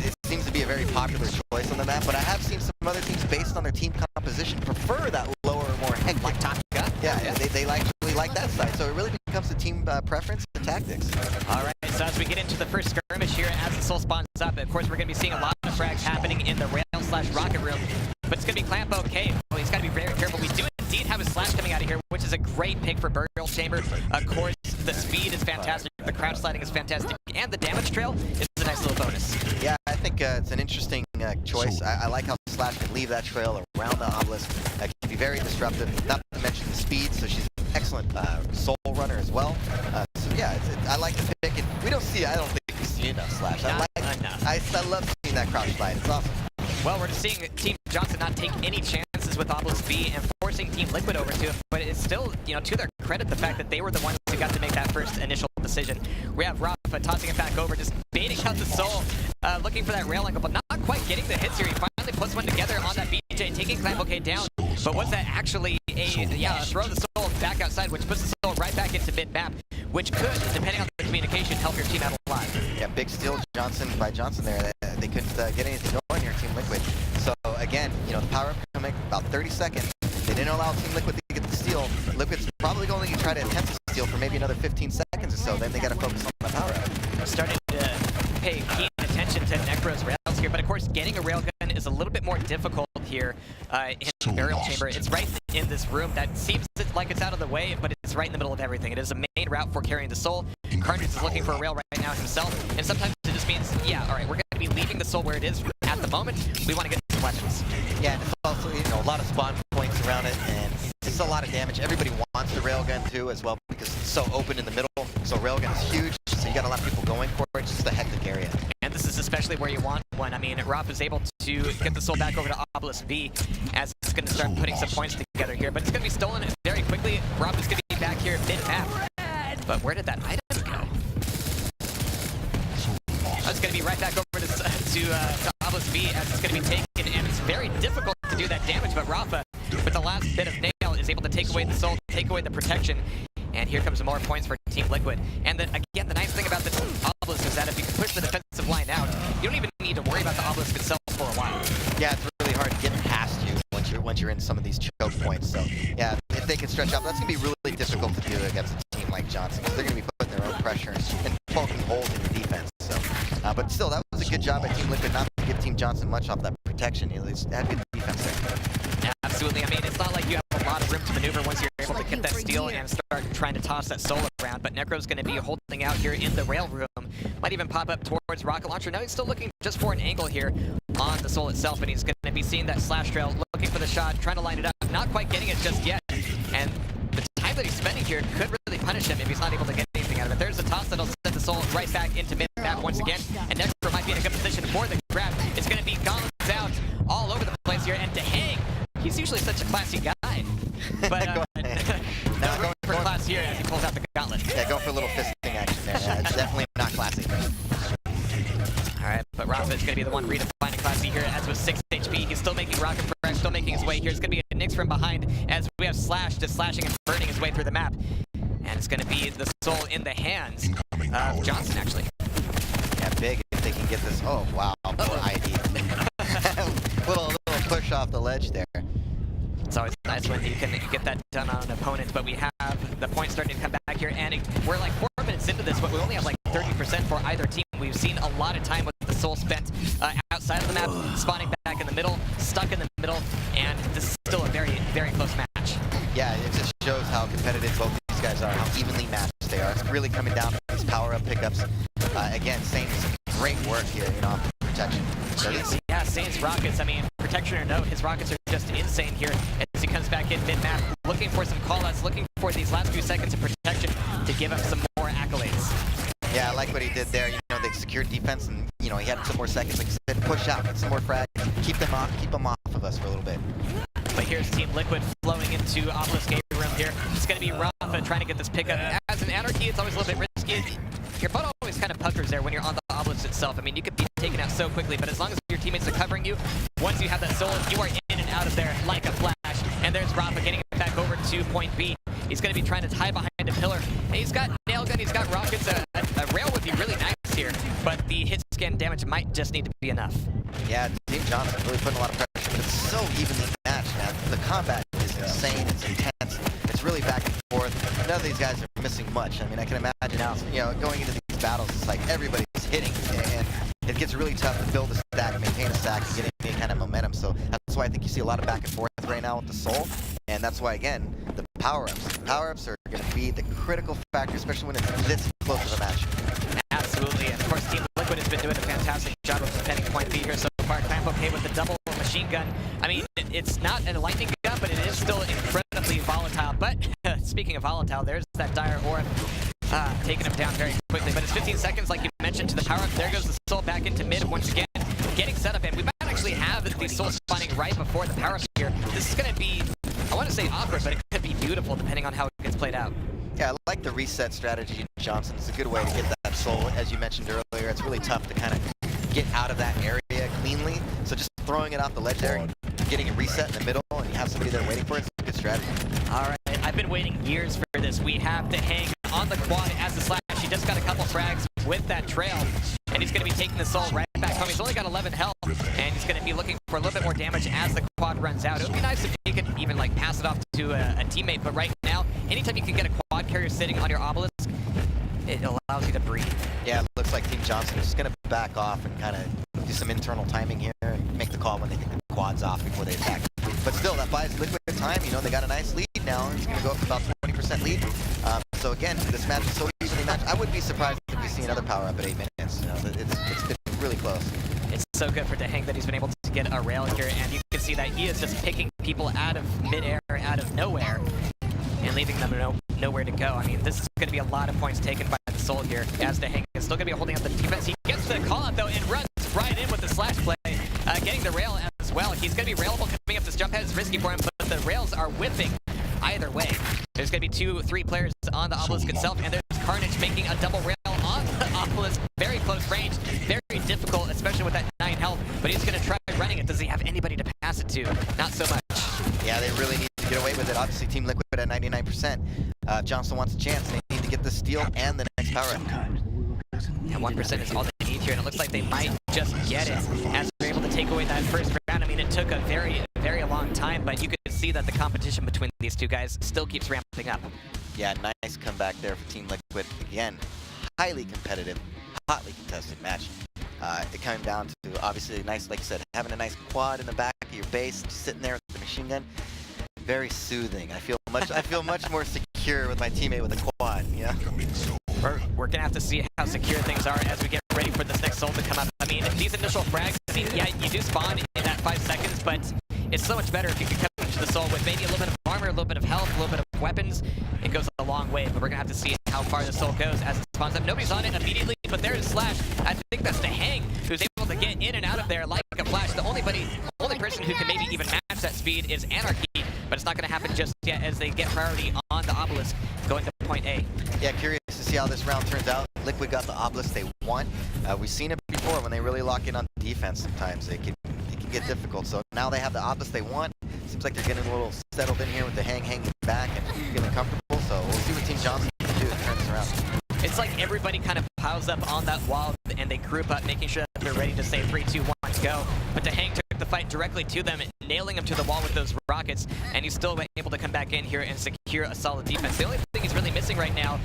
It seems to be a very popular choice on the map, but I have seen some other teams, based on their team composition, prefer that lower, more hectic. Like Top Gun? Yeah, they actually like that side, so it really becomes a team preference and tactics. All right, so as we get into the first skirmish here, as the soul spawns up, of course, we're going to be seeing a lot of frags happening in the rail/rocket room, but it's going to be Clamp okay. Well, he's got to be very careful. We do indeed have a slash coming out of here, which is a great pick for Burial Chamber. Of course, the speed is fantastic, the crouch sliding is fantastic, and the damage trail is a nice little bonus. Yeah, I think it's an interesting choice. I like how Slash can leave that trail around the obelisk. It can be very disruptive, not to mention the speed, so she's an excellent soul runner as well. So yeah, I like the pick, and I don't think we see enough Slash. I love seeing that crouch slide, it's awesome. Well, we're just seeing Team Johnson not take any chances with Obelisk B and forcing Team Liquid over to it, but it's still, you know, to their credit, the fact that they were the ones who got to make that first initial decision. We have Rafa tossing it back over, just baiting out the soul, looking for that rail angle, but not quite getting the hits here. He finally puts one together on that BJ, taking Clamp OK down, but was that actually throw the soul back outside, which puts the soul right back into mid-map, which could, depending on the communication, help your team out alive. Yeah, big steal Johnson there. They couldn't get anything going here, Team Liquid. So again, you know, the power-up coming about 30 seconds. They didn't allow Team Liquid to get the steal. Liquid's probably going to try to attempt to steal for maybe another 15 seconds or so. Then they got to focus on the power up. Starting to pay keen attention to Necro's rails here, but of course getting a railgun is a little bit more difficult here in the burial chamber. It's right in this room that seems like it's out of the way, but it's right in the middle of everything. It is a main route for carrying the soul. Carnage is looking for a rail right now himself, and sometimes it just means, yeah, all right, we're going to be leaving the soul where it is at the moment. We want to get some weapons. Yeah, and it's also, a lot of spawn points around it, and it's a lot of damage. Everybody wants the railgun too as well because it's so open in the middle. So railgun is huge, so you got a lot of people going for it. It's just a hectic area. And this is especially where you want one. I mean, Rob is able to get the soul back over to Obelisk B as it's going to start putting some points together here, but it's going to be stolen very quickly. Rob is going to be back here mid-map. But where did that item go? It's going to be right back over to Obelisk B as it's going to be taken, and it's very difficult to do that damage, but Rafa, with the last bit of nail, is able to take away the soul, take away the protection, and here comes more points for Team Liquid. And again, the nice thing about this Obelisk is that if you can push the defensive line out, you don't even need to worry about the Obelisk itself for a while. Yeah, it's really hard to get past you once you're in some of these choke points. So yeah, if they can stretch out, that's going to be really difficult to do against a team like Johnson, because they're going to be putting their own pressure and poking holes in the defense. So, but still, that was a good job by Team Liquid not to give Team Johnson much off that protection. They had good defense there. Yeah, absolutely. I mean, it's not like you have a lot of room to maneuver once you're able to get that steal and start trying to toss that soul around, but Necro's going to be holding out here in the rail room. Might even pop up towards Rocket Launcher. Now he's still looking just for an angle here on the soul itself, and he's going to be seeing that slash trail, looking for the shot, trying to line it up, not quite getting it just yet. And the time that he's spending here could really punish him if he's not able to get anything out of it. There's a toss that'll send the soul right back into mid-map once again, and Necro might be in a good position for the grab. It's going to be gauntlets out all over the place here, and to hang, he's usually such a classy guy, but now going for class here as he pulls out the gauntlet. Yeah, going for a little fisting action there. Yeah, it's definitely not classy. All right, but Rafa is going to be the one redefining classy here, as with 6 HP. He's still making rocket fresh, still making his way here. It's going to be a Nyx from behind as we have Slash just slashing and burning his way through the map. And it's going to be the soul in the hands of Johnson, actually. Yeah, big if they can get this. Oh, wow. Poor ID. little push off the ledge there. It's always nice when you can get that done on an opponent, but we have the points starting to come back here, and we're like 4 minutes into this, but we only have like 30% for either team. We've seen a lot of time with the soul spent outside of the map, spawning back in the middle, stuck in the middle, and this is still a very, very close match. Yeah, it just shows how competitive both these guys are, how evenly matched they are. It's really coming down to these power-up pickups. Again, Saints, great work here, on protection. Yeah, Saints rockets, I mean, protection or no, his rockets are just insane here as he comes back in mid-map, looking for some call-outs, looking for these last few seconds of protection to give him some more accolades. Yeah, I like what he did there. They secured defense, and he had some more seconds. Like I said, push out, get some more frag, keep them off of us for a little bit. But here's Team Liquid flowing into Obelisk A room here. It's going to be Rafa trying to get this pickup. As an Anarchy, it's always a little bit risky. Your butt always kind of puckers there when you're on the Obelisk itself. I mean, you could be taken out so quickly, but as long as your teammates are covering you, once you have that soul, you are in and out of there like a flash. And there's Rafa getting it back over to point B. He's going to be trying to hide behind a pillar. And he's got nail gun, he's got rockets. A rail would be really nice here, but the hit scan damage might just need to be enough. Yeah, Team Johnson really putting a lot of pressure, but it's so evenly matched, man. The combat is insane, it's intense, it's really back and forth. None of these guys are missing much. I mean, I can imagine now, going into these battles, it's like everybody's hitting, and it gets really tough to build a stack, maintain a stack, and get any kind of momentum. So that's why I think you see a lot of back and forth right now with the soul, and that's why, again, the power-ups. Power-ups are going to be the critical factor, especially when it's this close of a match. Absolutely, and of course, Team Liquid has been doing a fantastic job of defending point B here so far. Clamp okay with the double machine gun. I mean, it's not a lightning gun, but it is still incredibly volatile. But speaking of volatile, there's that dire aura taking him down very quickly. But it's 15 seconds, like you mentioned, to the power-up. There goes the soul back into mid once again, getting set up, and we might actually have the soul spawning right before the power-up here. This is going to be, I want to say awkward, but it could be beautiful depending on how it gets played out. Yeah, I like the reset strategy, Johnson. It's a good way to get that soul, as you mentioned earlier. It's really tough to kind of get out of that area cleanly. So just throwing it off the ledge there, getting it reset in the middle, and you have somebody there waiting for it, it's a good strategy. All right, I've been waiting years for this. We have to hang on the quad as the slash. He just got a couple frags with that trail, and he's going to be taking the soul right back home. He's only got 11 health, and he's going to be looking for a little bit more damage as the quad runs out. It would be nice if he could even like pass it off to a teammate, but right now, anytime you can get a quad carrier sitting on your obelisk, it allows you to breathe. Yeah, it looks like Team Johnson is just going to back off and kind of do some internal timing here and make the call when they get the quads off before they attack. But still, that buys Liquid time. You know, they got a nice lead now. It's going to go up to about 20% lead. So again, this match is so evenly matched. I wouldn't be surprised if we see another power up at 8 minutes. You know, it's been really close. It's so good for Dehang that he's been able to get a rail here, and you can see that he is just picking people out of midair, out of nowhere, and leaving them nowhere to go. I mean, this is going to be a lot of points taken by the Soul here, as Dehang is still going to be holding up the defense. He gets the call out though and runs right in with the slash play, getting the rail as well. He's going to be railable coming up. This jump head is risky for him, but the rails are whipping either way. There's going to be 2-3 players on the obelisk itself, and there's Carnage making a double rail on the obelisk. Very close range, very difficult, especially with that 9 health, but he's going to try running it. Does he have anybody to pass it to? Not so much. Yeah, they really need to get away with it. Obviously, Team Liquid at 99%. Johnson wants a chance. They need to get the steal and the next power up. And 1% is all they need here, and it looks like they might just get it as they're able to take away that first round. I mean, it took a very, very long time, but you could see that the competition between these two guys still keeps ramping up. Yeah, nice comeback there for Team Liquid. Again, highly competitive, hotly contested match. It came down to, obviously, nice, like you said, having a nice quad in the back of your base, just sitting there with the machine gun. Very soothing. I feel much more secure with my teammate with a quad. Yeah. We're gonna have to see how secure things are as we get ready for this next soul to come up. I mean, these initial frags, I mean, yeah, you do spawn in that 5 seconds, but it's so much better if you can come into the soul with maybe a little bit of armor, a little bit of health, a little bit of weapons. It goes a long way, but we're gonna have to see how far the soul goes as it spawns up. Nobody's on it immediately, but there is Slash. I think that's Dehang who's able to get in and out of there like a flash. The only person who can maybe even match that speed is Anarchy, but it's not going to happen just yet as they get priority on the obelisk going to point A. Yeah, curious to see how this round turns out. Liquid got the obelisk they want. We've seen it before when they really lock in on defense. Sometimes it can get difficult. So now they have the obelisk they want. Seems like they're getting a little settled in here with the hanging back and feeling comfortable. So we'll see what Team Johnson can do to turn this around. It's like everybody kind of piles up on that wall and they group up, making sure that they're ready to say 3, 2, 1, go. But Dehang took the fight directly to them, nailing him to the wall with those rockets, and he's still able to come back in here and secure a solid defense. The only thing he's really missing right now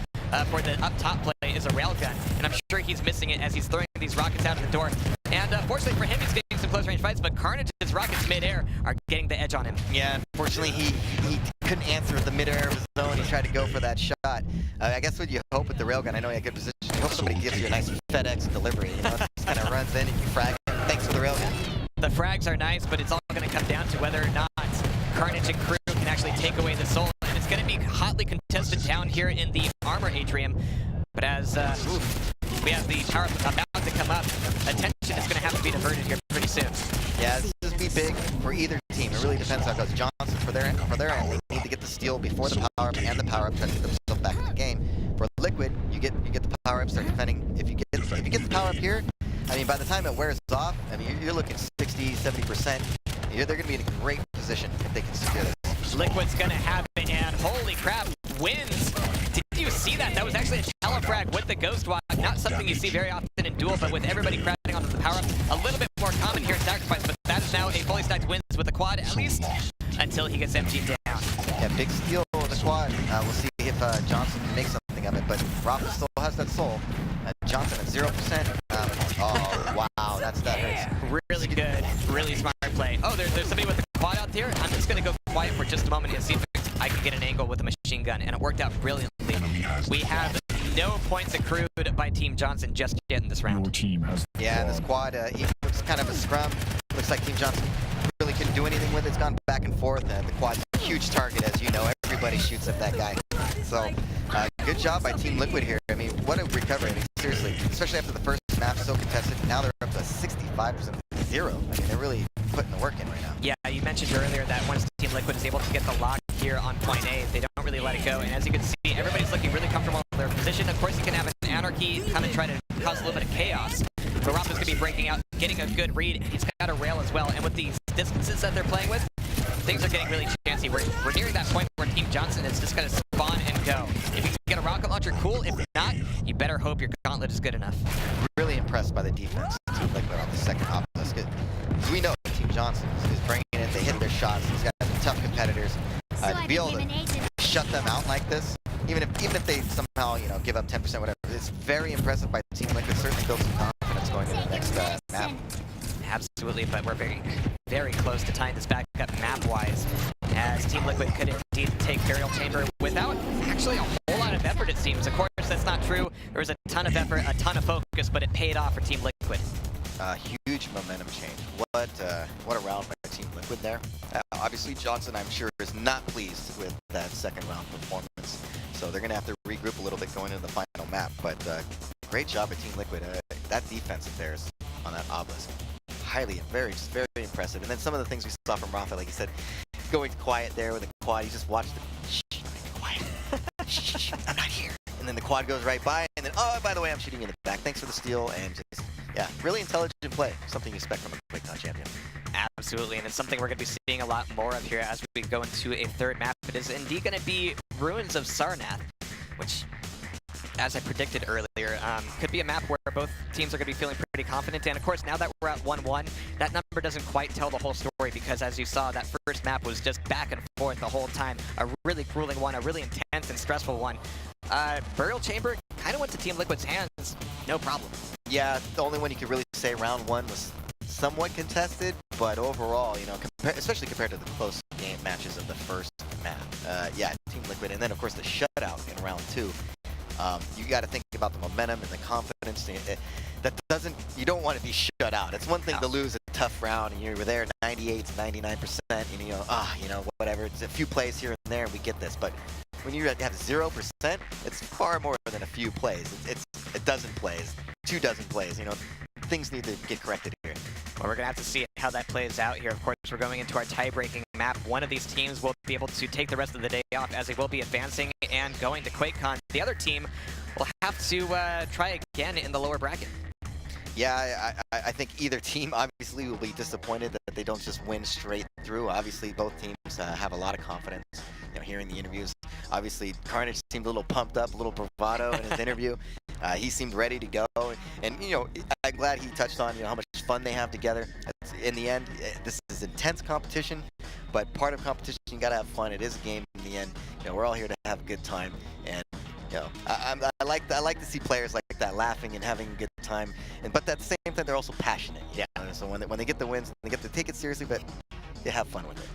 for the up top play is a railgun, and I'm sure he's missing it as he's throwing these rockets out of the door. And fortunately for him, he's getting some close range fights, but Carnage's rockets mid-air are getting the edge on him. Yeah, unfortunately he couldn't answer the mid-air of his zone. He tried to go for that shot. I guess what you hope with the railgun, I know he had good position. You hope somebody gives you a nice FedEx delivery. You know, just kind of runs in and you frag. Thanks for the railgun. The frags are nice, but it's all going to come down to whether or not Carnage and crew can actually take away the soul. And it's going to be hotly contested down here in the armor atrium. But as we have the power about to come up, attention is going to have to be diverted here pretty soon. Yeah, this is be big for either team. It really depends how it goes. Johnson, for their end, they need to get the steal before the power up and the power up, try to get themselves back in the game. For Liquid, you get the power up, start defending. If you get the power up here, I mean, by the time it wears off, I mean, you're looking 60, 70%. They're going to be in a great position if they can secure this. Liquid's going to have it, and holy crap, wins. Did you see that? That was actually a telefrag with the Ghost Walk. Not something you see very often in Duel, but with everybody crashing onto the power-up, a little bit more common here in Sacrifice, but that is now a fully stacked wins with the quad, at least until he gets emptied down. Yeah, big steal with the quad. We'll see if Johnson can make something of it, but Rafa still has that soul. Johnson at 0%. Oh, wow, that hurts. Really good, really smart play. Oh, there's somebody with the quad out there. I'm just going to go quiet for just a moment and see if I can get an angle with a machine gun, and it worked out brilliantly. We have no points accrued by Team Johnson just yet in this round. Yeah, and this quad, looks kind of a scrum. Looks like Team Johnson really couldn't do anything with it. It's gone back and forth. The quad's a huge target, as you know. Everybody shoots at that guy. So, good job by Team Liquid here. I mean, what a recovery. I mean, seriously, especially after the first map, so contested. Now they're up to 65% to 0. I mean, they're really putting the work in right now. Yeah, you mentioned earlier that once Team Liquid is able to get the lock here on point A, they don't really let it go. And as you can see, everybody's looking really comfortable in their position. Of course, you can have an Anarchy come and try to cause a little bit of chaos. But Rafa's going to be breaking out, getting a good read, and he's got a rail as well. And with these distances that they're playing with, things are getting really chancy. We're nearing that point where Team Johnson is just going to spawn and go. If you can get a rocket launcher, cool. If not, you better hope your gauntlet is good enough. Really impressed by the defense. Team Liquid on the second Johnson is bringing it. They hit their shots. These guys are tough competitors. To be able to shut them out like this, even if they somehow, you know, give up 10%, whatever, it's very impressive by Team Liquid. Certainly build some confidence going into the next map. Absolutely, but we're very, very close to tying this back up map-wise, as Team Liquid could indeed take Burial Chamber without actually a whole lot of effort, it seems. Of course, that's not true. There was a ton of effort, a ton of focus, but it paid off for Team Liquid. Huge momentum change. What a round by Team Liquid there. Obviously, Johnson, I'm sure, is not pleased with that second round performance, so they're going to have to regroup a little bit going into the final map. But great job by Team Liquid. That defense of theirs on that obelisk, very impressive. And then some of the things we saw from Rafa, like you said, going quiet there with the quad. You just watch the shh, quiet. Shh, I'm not here. And then the quad goes right by, and then, oh, by the way, I'm shooting you in the back. Thanks for the steal, and just, yeah, really intelligent play. Something you expect from a QuakeCon champion. Absolutely, and it's something we're going to be seeing a lot more of here as we go into a third map. It is indeed going to be Ruins of Sarnath, which, as I predicted earlier, could be a map where both teams are going to be feeling pretty confident. And of course, now that we're at 1-1, that number doesn't quite tell the whole story, because as you saw, that first map was just back and forth the whole time. A really grueling one, a really intense and stressful one. Burial Chamber kind of went to Team Liquid's hands, no problem. Yeah, the only one you could really say round one was somewhat contested, but overall, you know, especially compared to the close game matches of the first map, yeah, Team Liquid, and then of course the shutout in round two. You got to think about the momentum and the confidence. You don't want to be shut out. It's one thing to lose a tough round, and you were there 98 to 99%, and you know, whatever. It's a few plays here and there, and we get this. But when you have 0%, it's far more than a few plays. It's a dozen plays, 2 dozen plays. You know, things need to get corrected here. Well, we're going to have to see how that plays out here. Of course, we're going into our tie-breaking map. One of these teams will be able to take the rest of the day off, as they will be advancing and going to QuakeCon. The other team will have to try again in the lower bracket. Yeah, I think either team obviously will be disappointed that they don't just win straight through. Obviously, both teams have a lot of confidence. You know, hearing the interviews, obviously Carnage seemed a little pumped up, a little bravado in his interview. He seemed ready to go, and you know, I'm glad he touched on, you know, how much fun they have together. In the end, this is intense competition, but part of competition, you gotta have fun. It is a game in the end. You know, we're all here to have a good time, and you know, I like to see players like that laughing and having a good time, but at the same time, they're also passionate. Yeah. So when they get the wins, they get to take it seriously, but they have fun with it.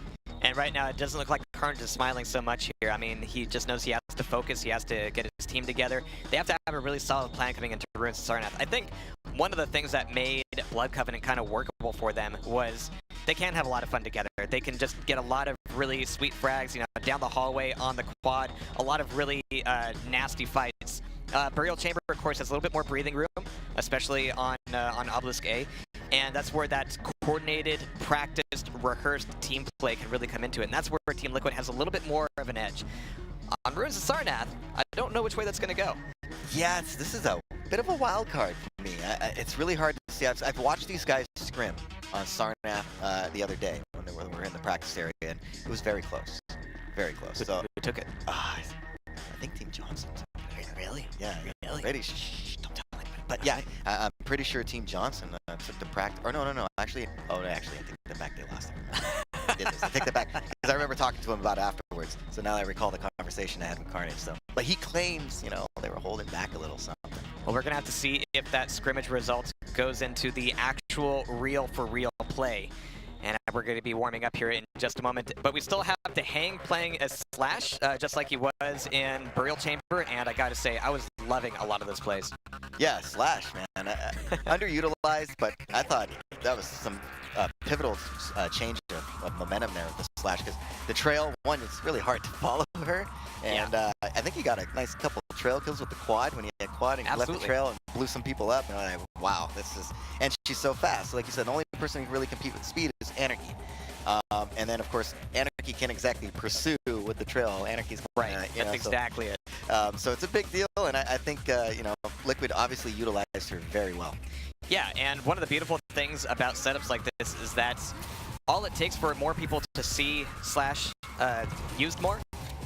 And right now, it doesn't look like Carnage is smiling so much here. I mean, he just knows he has to focus. He has to get his team together. They have to have a really solid plan coming into Ruins of Sarnath. I think one of the things that made Blood Covenant kind of workable for them was they can have a lot of fun together. They can just get a lot of really sweet frags, you know, down the hallway, on the quad, a lot of really nasty fights. Burial Chamber, of course, has a little bit more breathing room, especially on Obelisk A. And that's where that coordinated, practiced, rehearsed team play can really come into it. And that's where Team Liquid has a little bit more of an edge. On Ruins of Sarnath, I don't know which way that's going to go. Yeah, this is a bit of a wild card for me. It's really hard to see. I've watched these guys scrim on Sarnath the other day when we were in the practice area, and it was very close. Very close. So who took it? I think Team Johnson. Really? Yeah. Really? Ready? Shh, don't tell anybody. But yeah, I'm pretty sure Team Johnson took the practice. Or no. Actually, I take that back. They lost it. I take that back, because I remember talking to him about it afterwards. So now I recall the conversation I had with Carnage. So, but he claims, you know, they were holding back a little something. Well, we're gonna have to see if that scrimmage result goes into the actual real play. And we're going to be warming up here in just a moment. But we still have the Hang playing as Slash, just like he was in Burial Chamber. And I got to say, I was loving a lot of those plays. Yeah, Slash, man. Underutilized, but I thought that was some pivotal change of momentum there with the Slash. Because the trail, one, it's really hard to follow her. And I think he got a nice couple of trail kills with the quad when he had quad and left the trail and blew some people up. And I'm like, wow, this is... And she's so fast. So like you said, the only person who can really compete with speed is Anarchy. And then, of course, Anarchy can't exactly pursue with the trail. Anarchy's... Right, that's exactly it. So it's a big deal, and I think, you know, Liquid obviously utilized her very well. Yeah, and one of the beautiful things about setups like this is that all it takes for more people to see Slash used more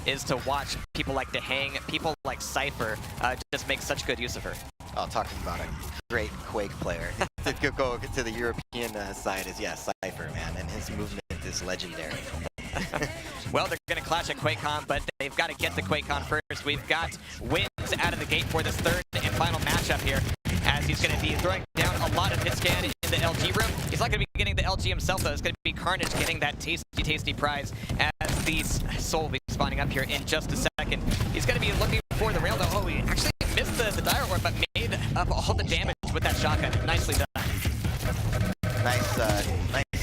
is to watch people like the Hang, people like Cypher just make such good use of her. Oh, talking about a great Quake player. to go to the European side is, yeah, Cypher, man, and his movement is legendary. Well, they're going to clash at QuakeCon, but they've got to get to QuakeCon first. We've got wins out of the gate for this third and final matchup here, as he's going to be throwing down a lot of hit scan in the LG room. He's not going to be getting the LG himself, though. It's going to be Carnage getting that tasty prize as the Soul will be spawning up here in just a second. He's going to be looking for the rail, though. Oh, he actually missed the Dire Orb, but made up all the damage with that shotgun. Nicely done. Nice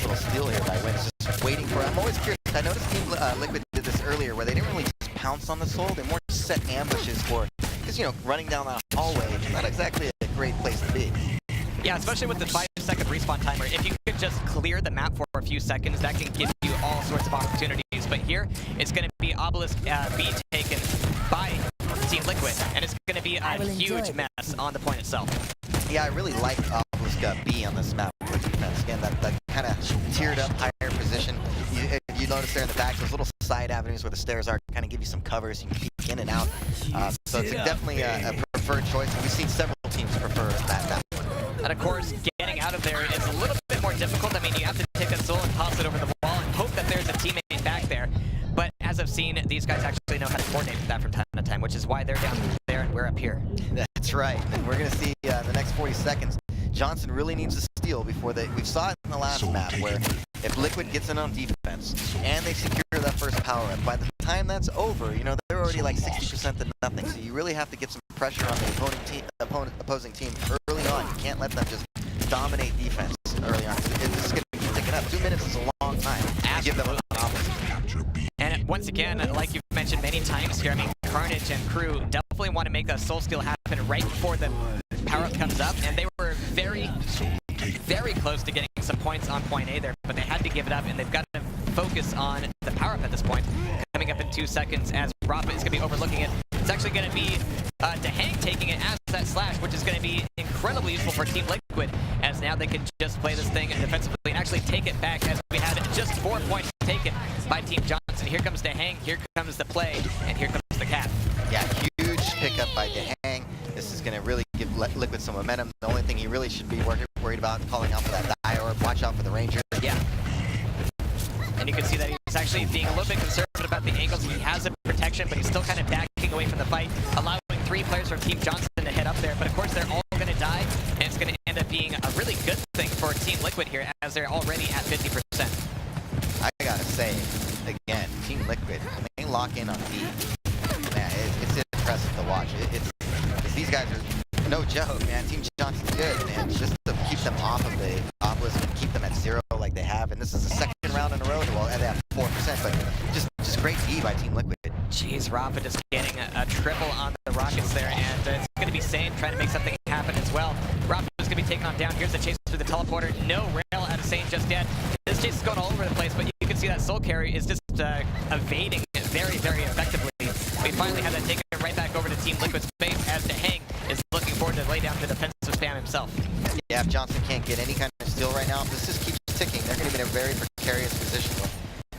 little steal here by Wins, just waiting for it. I'm always curious. I noticed Team Liquid did this earlier, where they didn't really just pounce on the Soul. They more set ambushes for, because, you know, running down that hallway is not exactly a great place to be. Yeah, especially with the 5-second respawn timer. If you could just clear the map for a few seconds, that can give you all sorts of opportunities. But here, it's going to be Obelisk B taken by Team Liquid, and it's going to be a huge mess on the point itself. Yeah, I really like Obelisk B on this map for defense. Again, that kind of tiered up higher position. You notice there in the back, those little side avenues where the stairs are, kind of give you some cover so you can peek in and out. So it's definitely a preferred choice. We've seen several teams prefer that one. And of course, getting out of there is a little bit more difficult. I mean, you have to take a Soul and toss it over the wall and hope that there's a teammate back there. But as I've seen, these guys actually know how to coordinate with that from time to time, which is why they're down there and we're up here. That's right. And we're going to see in the next 40 seconds, Johnson really needs to steal before we saw it in the last map, where if Liquid gets in on defense and they secure that first power up, by the time that's over, you know, they're already like 60% to nothing. So you really have to get some pressure on the opposing team early on. You can't let them just dominate defense early on. It's going to be ticking up. 2 minutes is a long time to give them an opportunity. And once again, like you've mentioned many times here, I mean, Carnage and crew definitely want to make a Soul Steal happen right before the power-up comes up, and they were very close to getting some points on point A there, but they had to give it up, and they've got to focus on the power-up at this point. Coming up in 2 seconds as Rafa is going to be overlooking it. It's actually going to be DeHang taking it as that slash, which is going to be incredibly useful for Team Liquid, as now they can just play this thing defensively and actually take it back, as we had just 4 points taken by Team Johnson. Here comes DeHang, here comes the play, and here comes the cap. Yeah, huge pickup by DeHang. This is going to really give Liquid some momentum. The only thing he really should be worried about calling out for that Dire Orb. Watch out for the Ranger. Yeah. And you can see that he's actually being a little bit conservative about the angles. He has a protection, but he's still kind of backing away from the fight, allowing 3 players from Team Johnson to head up there. But of course, they're all going to die, and it's going to end up being a really good thing for Team Liquid here, as they're already at 50%. I gotta say, again, Team Liquid, when they lock in on B, man, it's impressive to watch. These guys are no joke, man. Team Johnson's good, and just to keep them off of the Obelisk and keep them at 0 like they have, and this is the second round in a row. Well, they have 4%, but just great D by Team Liquid. Jeez, Rafa just getting a triple on the Rockets there, and it's going to be Sane trying to make something happen as well. Rafa is going to be taken on down. Here's the chase through the teleporter. No rail out of Sane just yet. This chase is going all over the place, but you can see that Soul Carry is just evading very effectively. We finally have that taken right back over to Team Liquid's face, as DeHang is looking forward to lay down the defensive spam himself. Yeah, if Johnson can't get any kind of steal right now, if this just keeps ticking, they're going to be in a very precarious position,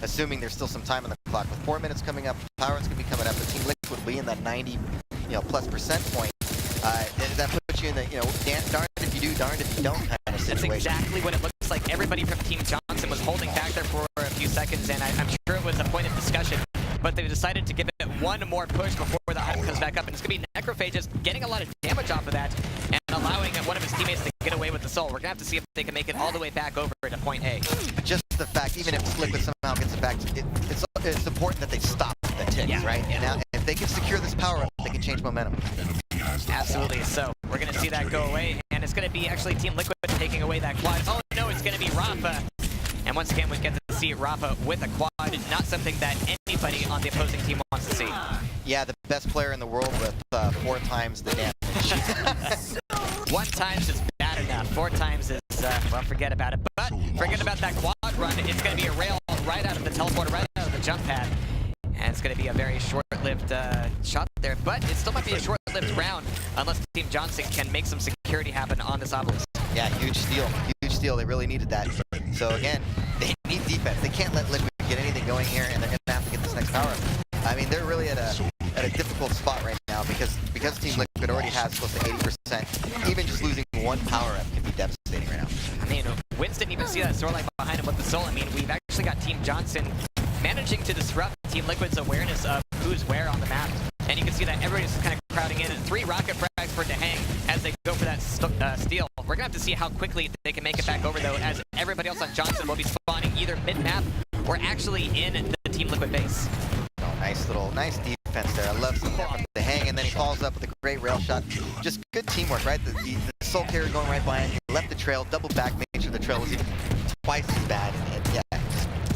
assuming there's still some time on the clock. With 4 minutes coming up, power's going to be coming up, but Team Liquid will be in that 90, plus % point. That puts you in the, darned if you do, darned if you don't kind of situation. That's exactly what it looks like. Everybody from Team Johnson was holding back there for a few seconds, and I'm sure it was a point of discussion, but they decided to give it one more push before the hype comes back up, and it's going to be Necrophagus getting a lot of damage off of that, and allowing one of his teammates to get away with the Soul. We're going to have to see if they can make it all the way back over to point A. Just the fact, even if Liquid somehow gets it back, it's important that they stop the ticks, right? Yeah. Now, if they can secure this power up, they can change momentum. Absolutely. So we're going to see that go away, and it's going to be actually Team Liquid taking away that quad. Oh no, it's going to be Rafa. And once again, we get to see Rafa with a quad, not something that anybody on the opposing team wants to see. Yeah, the best player in the world with 4 times the damage. 1 times is bad enough. 4 times is, well, forget about it. But forget about that quad run. It's going to be a rail right out of the teleporter, right out of the jump pad. And it's going to be a very short-lived shot there, but it still might be a short-lived round unless Team Johnson can make some security happen on this Obelisk. Yeah, huge steal. They really needed that. So again, they need defense. They can't let Liquid get anything going here, and they're going to have to get this next power up. I mean, they're really at a difficult spot right now because Team Liquid already has close to 80%. Even just losing 1 power up can be devastating. right now. I mean, Wins didn't even see that sword line behind him with the soul. I mean, we've actually got Team Johnson managing to disrupt Team Liquid's awareness of who's where on the map. And you can see that everybody's just kind of crowding in. And 3 rocket frags for Dehang as they go for that steal. We're going to have to see how quickly they can make it back over, though, as everybody else on Johnson will be spawning either mid-map or actually in the Team Liquid base. Oh, nice defense there. I love seeing that from Dehang, and then he follows up with a great rail shot. Just good teamwork, right? The soul carrier going right behind, he left the trail, double back, made sure the trail was even twice as bad. And yeah.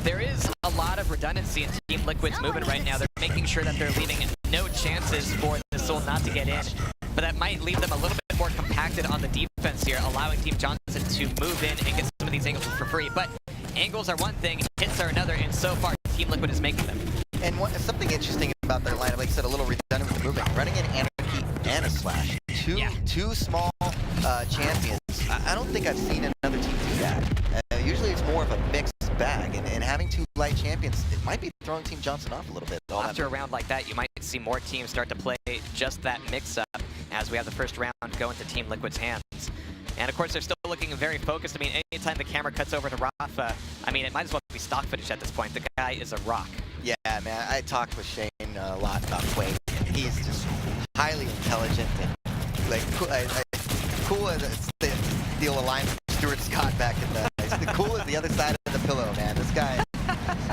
There is a lot of redundancy in Team Liquid's movement right now. They're making sure that they're leaving no chances for the soul not to get in. But that might leave them a little bit more compacted on the defense here, allowing Team Johnson to move in and get some of these angles for free. But angles are one thing, hits are another, and so far Team Liquid is making them. And something interesting about their lineup, like I said, a little redundant with the movement, running an Anarchy and a Slash. Two small champions. I don't think I've seen another team do that. Usually it's more of a mixed bag, and having 2 light champions, it might be throwing Team Johnson off a little bit. After a round like that, you might see more teams start to play just that mix-up as we have the first round go into Team Liquid's hands. And of course, they're still looking very focused. I mean, anytime the camera cuts over to Rafa, I mean, it might as well be stock footage at this point. The guy is a rock. Yeah, man, I talked with Shane a lot about Quake. He's just highly intelligent and like cool as the deal aligned with Stuart Scott back in the cool as the other side of the pillow, man. This guy,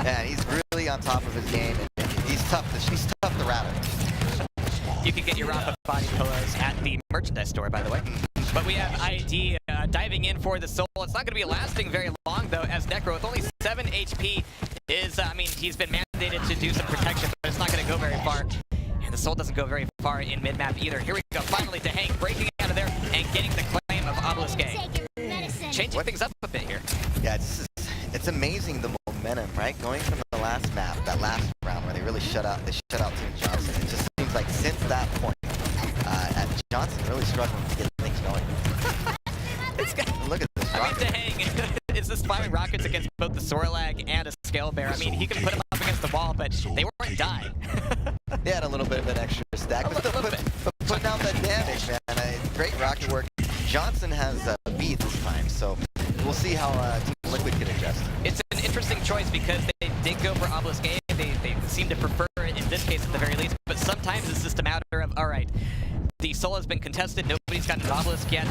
man, he's really on top of his game, and he's tough to rattle. You can get your Rafa body pillows at the merchandise store, by the way. But we have ID diving in for the soul. It's not going to be lasting very long, though, as Necro, with only 7 HP, is, I mean, he's been mandated to do some protection, but it's not going to go very far. And the soul doesn't go very far in mid-map either. Here we go, finally to Hank, breaking out of there and getting the claim of Obelisk. Changing things up a bit here. Yeah, it's amazing the momentum, right? Going from the last map, that last round where they really shut out Team Johnson. It just seems like since that point, Johnson really struggling to get things going. Look at this rocket. I mean, Dehang is firing rockets against both the Sorlag and a Scale Bear. I mean, he can put them up against the wall, but they weren't dying. They had a little bit of an extra stack, but still putting out that damage, man. Great rocket work. Johnson has beat this time, so we'll see how Team Liquid can adjust. It's an interesting choice because they did go for Obelisk A. They seem to prefer it in this case at the very least, but sometimes it's just a matter of, all right, the soul has been contested, nobody's gotten an Obelisk yet.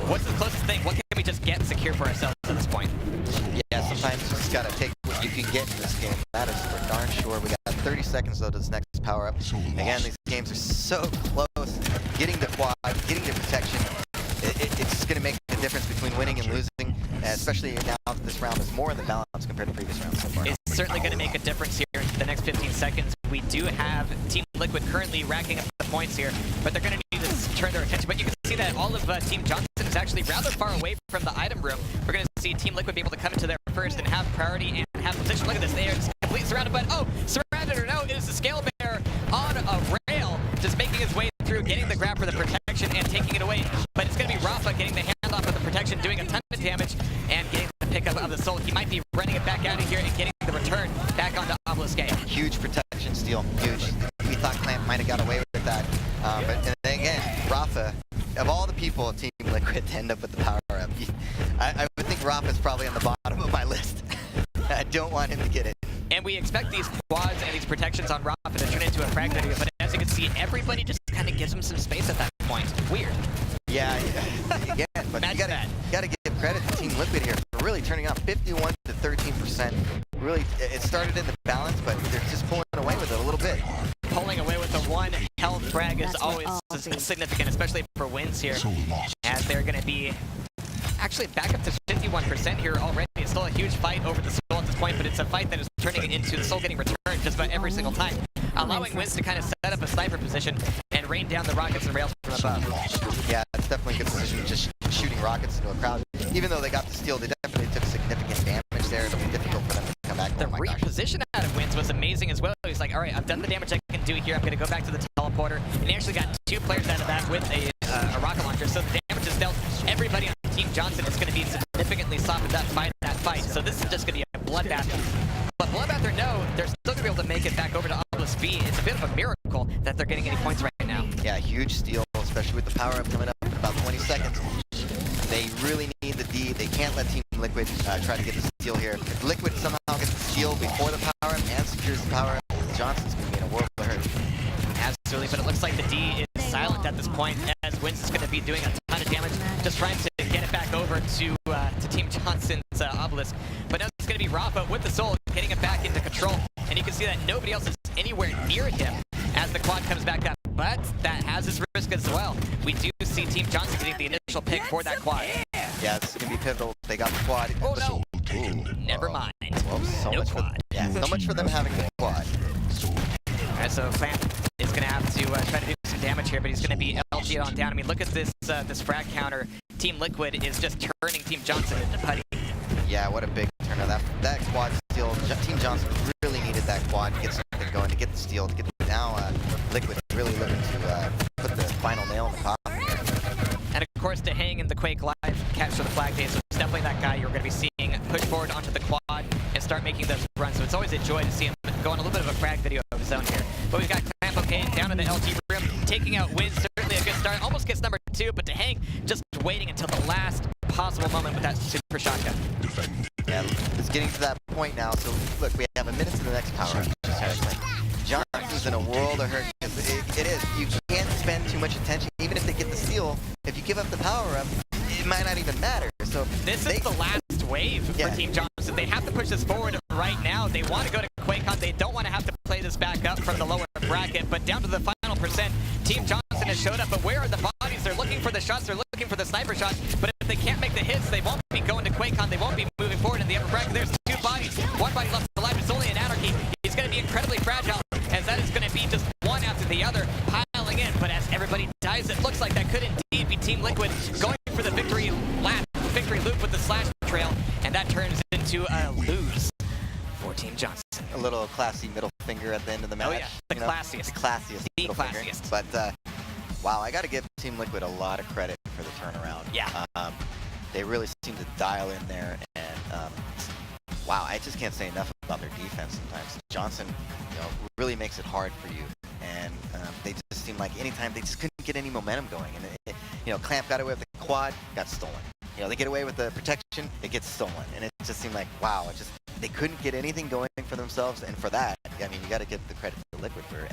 What's the closest thing? What can we just get secure for ourselves at this point? Yeah, sometimes you just gotta take what you can get in this game. That is for darn sure. We got 30 seconds though to this next power up. Again, these games are so close. Getting the quad, getting the protection, it's gonna make a difference between winning and losing, especially now that this round is more in the balance compared to previous rounds so far. It's certainly gonna make a difference here in the next 15 seconds. We do have Team Liquid currently racking up the points here, but they're gonna need to turn their attention. But you can see that all of Team Johnson is actually rather far away from the item room. We're gonna see Team Liquid be able to come into there first and have priority and have position. Look at this, they are just completely surrounded, but oh, surrounded or no, it is the Scale Bear on a rail, just making his way through, getting the grab for the protection and taking it away. But it's gonna be Rafa getting the handoff of the protection, doing a ton of damage, and getting the pickup of the soul. He might be running it back out of here and getting the return back onto Obelisk. Huge protection steal, huge. We thought Clamp might have got away with that, but and then again, Rafa, of all the people in Team Liquid to end up with the power up, I would think Rafa's probably on the bottom of my list. I don't want him to get it. And we expect these quads and these protections on Rafa to turn into a frag video, but as you can see, everybody just kind of gives him some space at that point. Weird. Yeah, again, but you gotta give credit to Team Liquid here for really turning out 51 to 13%. Really, it started in the balance, but they're just pulling away with it a little bit. Pulling away with the 1 health frag is always significant, especially for wins here, as they're going to be actually back up to 51% here already. It's still a huge fight over the soul at this point, but it's a fight that is turning into the soul getting returned just about every single time, allowing Wins to kind of set up a sniper position and rain down the rockets and rails from above. Yeah, it's definitely a good position, just shooting rockets into a crowd. Even though they got the steal, they definitely took significant damage there. It'll be difficult for them to come back. The reposition out of Wins was amazing as well. He's like, all right, I've done the damage I can do here. I'm going to go back to the teleporter. And he actually got 2 players out of that with a rocket launcher. So the damage is dealt. Everybody on Team Johnson is going to be significantly softened up by that fight. So this is just going to be a bloodbath. But bloodbath or no, they're still going to be able to make it back over to Obelisk B. It's a bit of a miracle that they're getting any points right now. Yeah, huge steal, especially with the power up coming up in about 20 seconds. They really need the D. They can't let Team Liquid try to get the steal here. If Liquid somehow gets the steal before the power up and secures the power up, Johnson's going to be in a world of hurt. Absolutely, but it looks like the D is silent at this point as Wins is going to be doing a ton of damage, just trying to get it back over to Team Johnson's obelisk. But now it's going to be Rafa with the soul, getting it back into control, and you can see that nobody else is anywhere near him as the quad comes back up. But that has its risk as well. We do see Team Johnson getting the initial pick for that quad. Yeah, this is going to be pivotal. They got the quad. Oh no! Ooh. Never mind. Well, so much quad. So much for them having the quad. Alright, so Clamp is going to have to try to do some damage here, but he's going to be LG'd on down. I mean, look at this this frag counter. Team Liquid is just turning Team Johnson into putty. Yeah, what a big turn of that quad steal. Team Johnson really needed that quad to get something going, to get the steal, to get now Liquid really looking to put the final nail in the coffin. And of course, to hang in the Quake Live capture the flag days, so it's definitely that guy you're going to be seeing push forward onto the quad and start making those runs. So it's always a joy to see him go on a little bit of a frag video of his own here. But we've got Clamp okay down in the LG room, taking out Wiz, certainly a good start. Almost gets number 2, but to hang, just waiting until the last possible moment with that super shotgun. Yeah, it's getting to that point now. So look, we have a minute to the next power. Johnson's in a world of hurt. It is. You can't spend too much attention, even if they get the steal. If you give up the power up, it might not even matter. So this is the last wave for Team Johnson. They have to push this forward right now. They want to go to QuakeCon. They don't want to have to play this back up from the lower bracket, but down to the final percent, Team Johnson has showed up. But where are the bodies? They're looking for the shots. They're looking for the sniper shots. But if they can't make the hits, they won't be going to QuakeCon. They won't be moving forward in the upper bracket. There's 2 bodies. 1 body left alive. It's only an Anarchy. He's going to be incredibly fragile, as that is going to be just one after the other piling in. But as everybody dies, it looks like that could indeed be Team Liquid going for the victory loop with the slash trail, and that turns into a lose for Team Johnson. A little classy middle finger at the end of the match. Oh yeah, the classiest. The classiest. The middle classiest. Finger. But wow, I got to give Team Liquid a lot of credit for the turnaround. Yeah. They really seem to dial in there, and wow, I just can't say enough about their defense sometimes. Johnson, really makes it hard for you, and they just seem like anytime they just couldn't get any momentum going. And Clamp got away with the quad, got stolen. They get away with the protection, it gets stolen, and it just seemed like wow, they couldn't get anything going for themselves, and for that, I mean, you got to give the credit to Liquid for